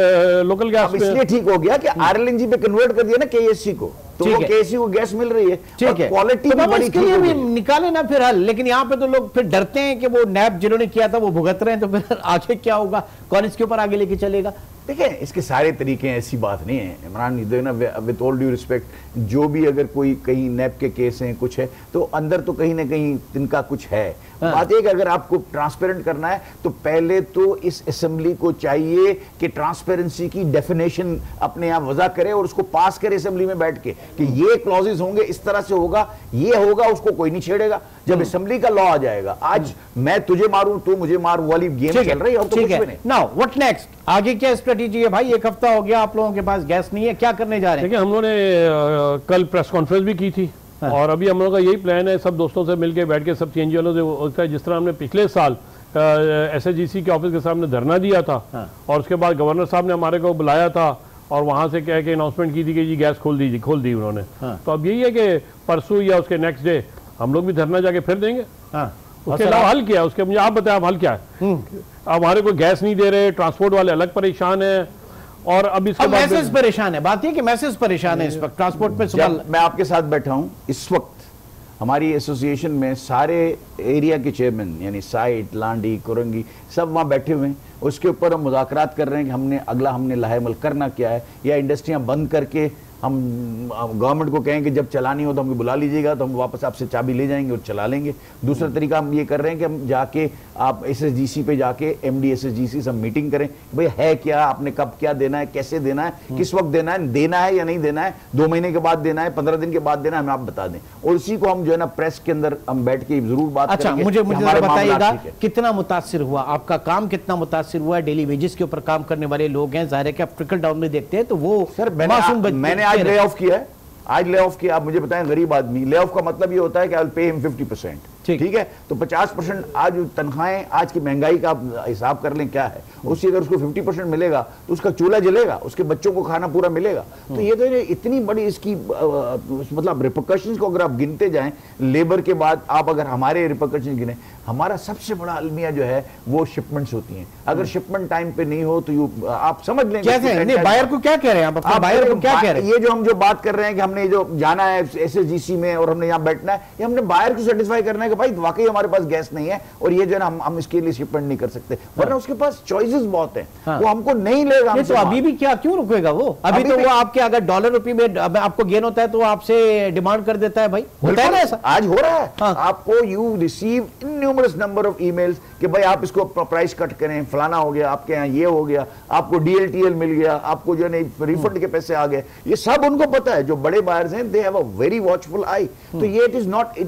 लोकल गैस पे। इसलिए ठीक हो गया कि RLNG पे कन्वर्ट कर दिया ना KSC को, तो वो KSC को गैस मिल रही है, ठीक है, क्वालिटी तो बड़ी भी निकाले ना फिर हल। लेकिन यहाँ पे तो लोग फिर डरते हैं कि वो नैब जिन्होंने किया था वो भुगत रहे हैं, तो फिर आगे क्या होगा, कौन इसके ऊपर आगे लेके चलेगा? देखिए इसके सारे तरीके हैं, ऐसी बात नहीं है Imran, with all due respect, जो भी अगर कोई कहीं नैब के केस हैं कुछ है, तो अंदर तो कहीं ना कहीं तिनका कुछ है। बात एक, अगर आपको ट्रांसपेरेंट करना है तो पहले तो इस असेंबली को चाहिए कि ट्रांसपेरेंसी की डेफिनेशन अपने आप वजह करे और उसको पास करे असेंबली में बैठ के कि ये क्लॉजेस होंगे, इस तरह से होगा, ये होगा, उसको कोई नहीं छेड़ेगा। जब असेंबली का लॉ आ जाएगा, आज मैं तुझे मारूं तू मुझे मार वाली गेम चल रही है, और तो कुछ भी नहीं। नाउ व्हाट नेक्स्ट, आगे क्या स्ट्रेटेजी है भाई? एक हफ्ता हो गया आप लोगों के पास गैस नहीं है, क्या करने जा रहे हैं? देखिए हम लोगों ने कल प्रेस कॉन्फ्रेंस भी की थी, और अभी हम लोगों का यही प्लान है सब दोस्तों से मिलकर बैठ के सब CNG वालों से, जिस तरह हमने पिछले साल SHGC के ऑफिस के सामने धरना दिया था, और उसके बाद गवर्नर साहब ने हमारे को बुलाया था और वहां से कह के अनाउंसमेंट की थी कि जी गैस खोल दी उन्होंने। तो अब यही है कि परसों या उसके नेक्स्ट डे हम लोग भी धरना जाके फिर देंगे। उसके अलावा हल क्या है? उसके मुझे आप बताएं, हल क्या है? अब हमारे को गैस नहीं दे रहे, ट्रांसपोर्ट वाले अलग परेशान है, और अब इसके बाद मैसेज परेशान है। बात ये कि मैसेज परेशान है इस वक्त ट्रांसपोर्ट पे। जब मैं आपके साथ बैठा हूं इस वक्त, हमारी एसोसिएशन में सारे एरिया के चेयरमैन यानी साइट, लांडी, कुरंगी सब वहाँ बैठे हुए हैं। उसके ऊपर हम मुज़ाकरात कर रहे हैं कि हमने लाहेमल करना क्या है, या इंडस्ट्रियाँ बंद करके हम गवर्नमेंट को कहें कि जब चलानी हो तो हमको बुला लीजिएगा, तो हम वापस आपसे चाबी ले जाएंगे और चला लेंगे। दूसरा तरीका हम ये कर रहे हैं कि हम जाके आप SSGC पे जाके MD SSGC से हम मीटिंग करें, भाई है क्या, आपने कब क्या देना है, कैसे देना है, किस वक्त देना है या नहीं देना है, 2 महीने के बाद देना है, 15 दिन के बाद देना है, हमें आप बता दें। और उसी को हम जो है ना प्रेस के अंदर हम बैठ के जरूर बात करेंगे। मुझे बताइएगा कितना मुतासिर हुआ, आपका काम कितना मुतासिर हुआ? डेली वेजेस के ऊपर काम करने वाले लोग हैं, जाहिर है कि आप ट्रिकल डाउन में देखते हैं, तो वो सर मैंने आज ले ऑफ किया है, आज ले ऑफ किया। आप मुझे बताएं, गरीब आदमी, ले ऑफ का मतलब ये होता है कि आई विल पे हिम 50%, ठीक है, तो 50% आज तनख्वाहें, आज की महंगाई का आप हिसाब कर लें क्या है, उससे अगर उसको 50% मिलेगा तो उसका चूल्हा जलेगा, उसके बच्चों को खाना पूरा मिलेगा। तो ये तो इतनी बड़ी इसकी मतलब रिपरकशंस को अगर आप गिनते जाएं, लेबर के बाद आप अगर हमारे रिपरकशंस गिने, हमारा सबसे बड़ा अलमिया जो है वो शिपमेंट्स होती हैं। अगर शिपमेंट टाइम पे नहीं हो तो आप समझ लें कैसे, बायर को क्या कह रहे हैं आप बायर को क्या कह रहे हैं? ये जो हम जो बात कर रहे हैं कि हमने जो जाना है SSGC में और हमने यहाँ बैठना है, ये हमने बायर को सेटिस्फाई करना है कि भाई वाकई हमारे पास गैस नहीं है और ये जो है ना हम इसके लिए शिपमेंट नहीं कर सकते, वरना उसके पास चॉइसेस बहुत हैं, वो हमको नहीं लेगा। तो अभी भी क्या, क्यों रुकेगा वो? अभी तो वो आपके अगर डॉलर रुपये में आपको गेन होता है तो वो आपसे डिमांड कर देता है, भाई होता है ना ऐसा? आज हो रहा है। आपको you receive innumerous number of emails कि भाई आप इसको प्राइस कट करें, फलाना हो गया, आपके यहाँ ये हो गया, आपको DLTL मिल गया, आपको जो है रिफंड के पैसे आ गए। ये सब उनको पता है, जो बड़े बायर्स हैं, they have a very watchful eye. तो ये इट इज नॉट,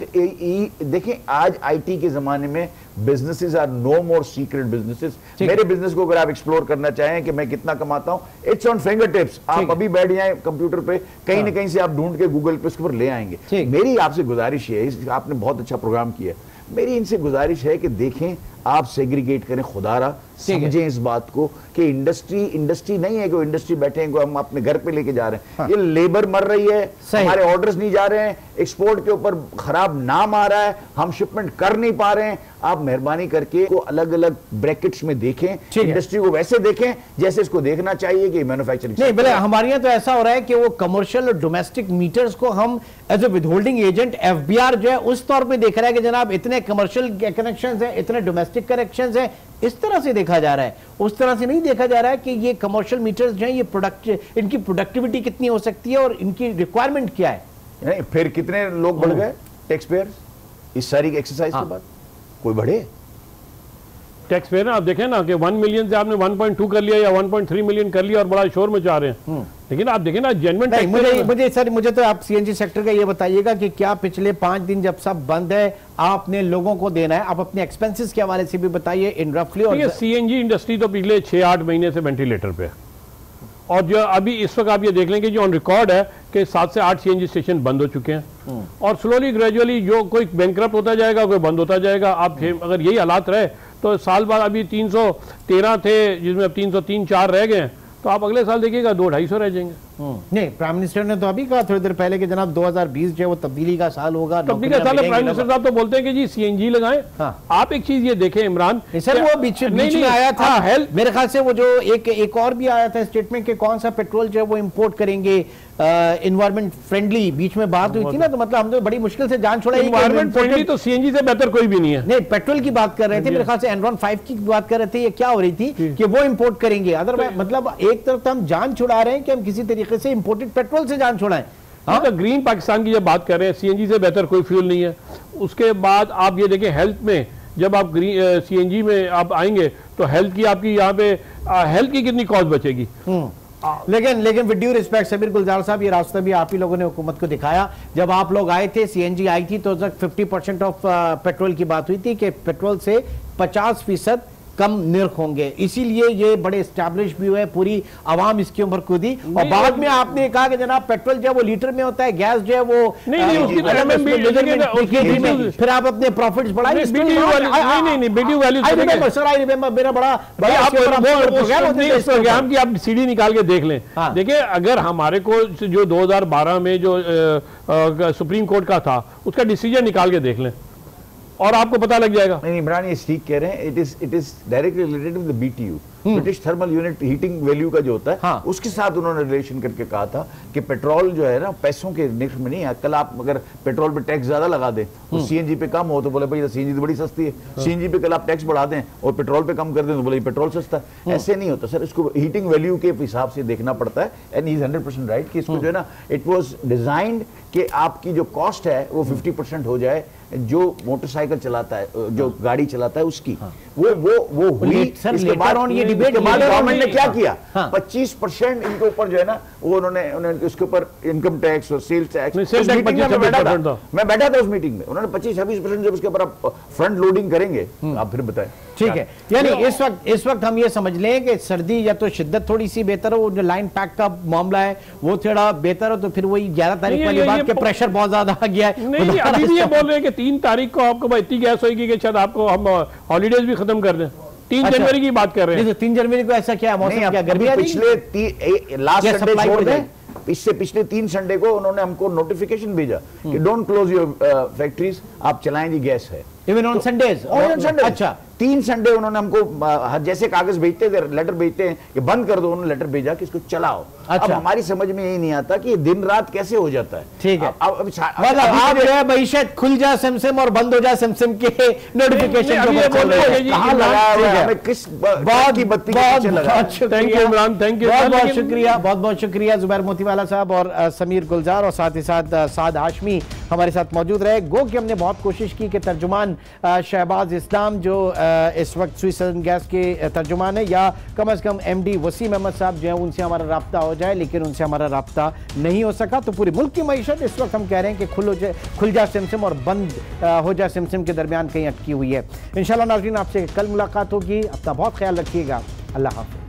देखें आज IT के जमाने में businesses are no more secret businesses. मेरे बिजनेस को अगर आप एक्सप्लोर करना चाहें कि मैं कितना कमाता हूं, इट्स ऑन फिंगर टिप्स। आप अभी बैठ जाएं कंप्यूटर पे, कहीं ना कहीं से आप ढूंढ के गूगल पे उसके ऊपर ले आएंगे। मेरी आपसे गुजारिश है, आपने बहुत अच्छा प्रोग्राम किया, मेरी इनसे गुजारिश है कि देखें, आप सेग्रीगेट करें, खुदारा समझें इस बात को कि इंडस्ट्री नहीं है कि इंडस्ट्री बैठे हैं, हम अपने घर पे लेके जा रहे हैं। ये लेबर मर रही है, हमारे ऑर्डर्स नहीं जा रहे हैं, एक्सपोर्ट के ऊपर खराब नाम आ रहा है, हम शिपमेंट कर नहीं पा रहे हैं। आप मेहरबानी करके को अलग अलग ब्रैकेट्स में देखें, इंडस्ट्री को वैसे देखें जैसे इसको देखना चाहिए कि मैन्युफैक्चरिंग नहीं। भले हमारे यहाँ तो ऐसा हो रहा है कि वो कमर्शियल और डोमेस्टिक मीटर्स को हम as a withholding agent FBR जो है उस तौर पे देख रहा है कि जनाब इतने कमर्शियल कनेक्शंस हैं, इतने डोमेस्टिक कनेक्शंस हैं, इस तरह से देखा जा रहा है। उस तरह से नहीं देखा जा रहा है कि ये कमर्शियल मीटर्स जो हैं ये इनकी प्रोडक्टिविटी कितनी हो सकती है और इनकी रिक्वायरमेंट क्या है। नहीं, फिर कितने लोग बढ़ गए टैक्स पेयर्स इस सारी एक्सरसाइज के बाद? कोई बढ़े टैक्स पेयर? आप देखें ना कि 1 मिलियन से आपने 1.2 कर लिया या 1.3 मिलियन कर लिया और बड़ा शोर मचा रहे हैं, लेकिन आप देखें ना जेन्युइन टैक्स। मुझे तो आप CNG सेक्टर का ये बताइएगा कि क्या पिछले 5 दिन जब सब बंद है आपने लोगों को देना है, आप अपने एक्सपेंसेस के हवाले से भी बताइए इन रफली। और CNG इंडस्ट्री तो पिछले 6-8 महीने से वेंटिलेटर पे है, और जो अभी इस वक्त आप ये देख लें कि जो ऑन रिकॉर्ड है कि 7 से 8 CNG स्टेशन बंद हो चुके हैं, और स्लोली ग्रेजुअली जो कोई बैंकरप्ट होता जाएगा, कोई बंद होता जाएगा। आप अगर यही हालात रहे तो साल बाद अभी 313 थे, जिसमें अब 303-4 रह गए, तो आप अगले साल देखिएगा 200-250 रह जाएंगे। नहीं, प्राइम मिनिस्टर ने तो अभी कहा थोड़ी देर पहले कि जनाब 2020 जो है वो तब्दीली का साल होगा। तब्दीली का साल है, प्राइम मिनिस्टर साहब तो बोलते हैं कि जी CNG लगाएं। आप एक चीज ये देखें इमरान सर, वो बीच में आया था हेल्थ, मेरे ख्याल से वो जो एक और भी आया था स्टेटमेंट के कौन सा पेट्रोल जो है वो इंपोर्ट करेंगे एनवायरमेंट फ्रेंडली, बीच में बात हुई थी ना, तो मतलब हम तो बड़ी मुश्किल से जान छोड़ा। एनवायरमेंट फ्रेंडली तो CNG से बेहतर कोई भी नहीं है। नहीं, पेट्रोल की बात कर रहे थे, मेरे ख्याल से एनरॉन 5 की बात कर रहे थे। ये क्या हो रही थी कि वो इंपोर्ट करेंगे, अदरवाइज मतलब एक तरफ तो हम जान छुड़ा रहे हैं कि हम किसी तरीके से इंपोर्टेड पेट्रोल से जान छुड़ाएं। हाँ, तो ग्रीन पाकिस्तान की जब बात कर रहे हैं, CNG से बेहतर कोई फ्यूल नहीं है। उसके बाद आप ये देखें हेल्थ में, जब आप CNG में आप आएंगे तो हेल्थ की आपकी यहाँ पे हेल्थ की कितनी कॉस्ट बचेगी। लेकिन विद ड्यू रिस्पेक्ट सबीर गुलजार साहब, ये रास्ता भी आप ही लोगों ने हुकूमत को दिखाया। जब आप लोग आए थे, CNG आई थी, तो 50% ऑफ पेट्रोल की बात हुई थी कि पेट्रोल से 50% कम निर्ख होंगे, इसीलिए ये बड़े एस्टैब्लिश भी हुए, पूरी आवाम इसके ऊपर कूदी। और बाद में आपने कहा कि जनाब पेट्रोल जो है वो लीटर में होता है, गैस जो है वो फिर आप अपने प्रॉफिट्स बढ़ाएंगे। प्रोग्राम की आप CD निकाल के देख लें। देखिए, अगर हमारे को जो 2012 में जो सुप्रीम कोर्ट का था उसका डिसीजन निकाल के देख लें और आपको पता लग जाएगा। नहीं, इमरान ये ठीक कह रहे हैं, it is directly related with the BTU। British thermal unit heating value का जो होता है, हाँ। उसके साथ उन्होंने रिलेशन करके कहा था कि पेट्रोल जो है ना पैसों के निर्ख में नहीं है। कल आप अगर पेट्रोल पे टैक्स ज्यादा लगा दें और सीएनजी पे कम हो तो बोले भाई सीएनजी तो बड़ी सस्ती है, सीएनजी पे कल आप टैक्स बढ़ा दें और पेट्रोल पे कम कर दें तो बोले पेट्रोल सस्ता है। ऐसे नहीं होता सर, इसको हीटिंग वैल्यू के हिसाब से देखना पड़ता है। एंड ही इज 100% राइट कि इसको जो है ना, इट वाज डिजाइंड कि आपकी जो कॉस्ट है वो 50% हो जाए जो मोटरसाइकिल चलाता है, जो गाड़ी चलाता है उसकी। वो हुई। इसके बाद ये डिबेट गवर्नमेंट ने क्या किया, 25% इनके ऊपर जो है ना वो उन्होंने उसके ऊपर इनकम टैक्स और सेल्स टैक्स, मैं बैठा था उस मीटिंग में, उन्होंने 25-26% जब उसके ऊपर आप फ्रंट लोडिंग करेंगे आप फिर बताएं। ठीक है, यानी इस वक्त हम ये समझ लें कि सर्दी या तो शिद्दत थोड़ी सी बेहतर हो, जो लाइन पैक का मामला है वो थोड़ा बेहतर हो, तो फिर वही 11 तारीख वाली बात के प्रेशर बहुत ज्यादा आ गया है। नहीं, अभी भी ये बोल रहे हैं कि 3 तारीख को आपको इतनी गैस होगी कि शायद आपको हम हॉलीडेज भी खत्म कर दें। 3 जनवरी की बात कर रहे हैं। 3 जनवरी को ऐसा क्या मौसम, क्या गर्मी? पिछले लास्ट संडे छोड़ दें, इससे पिछले 3 संडे को उन्होंने हमको नोटिफिकेशन भेजा कि डोंट क्लोज योर फैक्ट्रीज, आप चलाएं जी, गैस है। Even on Sundays? अच्छा, 3 संडे उन्होंने हमको जैसे कागज भेजते थे, लेटर भेजते हैं कि बंद कर दो, उन्होंने लेटर भेजा कि इसको चलाओ। अच्छा। अब हमारी समझ में यही नहीं आता कि दिन रात कैसे हो जाता है। ठीक है, अब मईशत खुल जाए सिमसिम और बंद हो जाए सिमसिम के नोटिफिकेशन किस बात की बत्ती लगा। Thank you Imran, thank you, बहुत बहुत शुक्रिया, बहुत बहुत शुक्रिया जुबैर मोतीवाला साहब और समीर गुलजार और साथ ही साथ साद हाशमी हमारे साथ मौजूद रहे। गो कि हमने बहुत कोशिश की कि तर्जुमान शहबाज इस्लाम जो इस वक्त स्विट्जरलैंड गैस के तर्जुमान है, या कम से कम एमडी वसीम अहमद साहब जो है उनसे हमारा राब्ता हो जाए, लेकिन उनसे हमारा राब्ता नहीं हो सका। तो पूरी मुल्क की मईशत इस वक्त हम कह रहे हैं कि खुल जा सिमसिम और बंद हो जा सिमसिम के दरमियान कहीं अटकी हुई है। इंशाल्लाह नाज़रीन, आपसे कल मुलाकात होगी। अपना बहुत ख्याल रखिएगा। अल्लाह हाफ़िज़।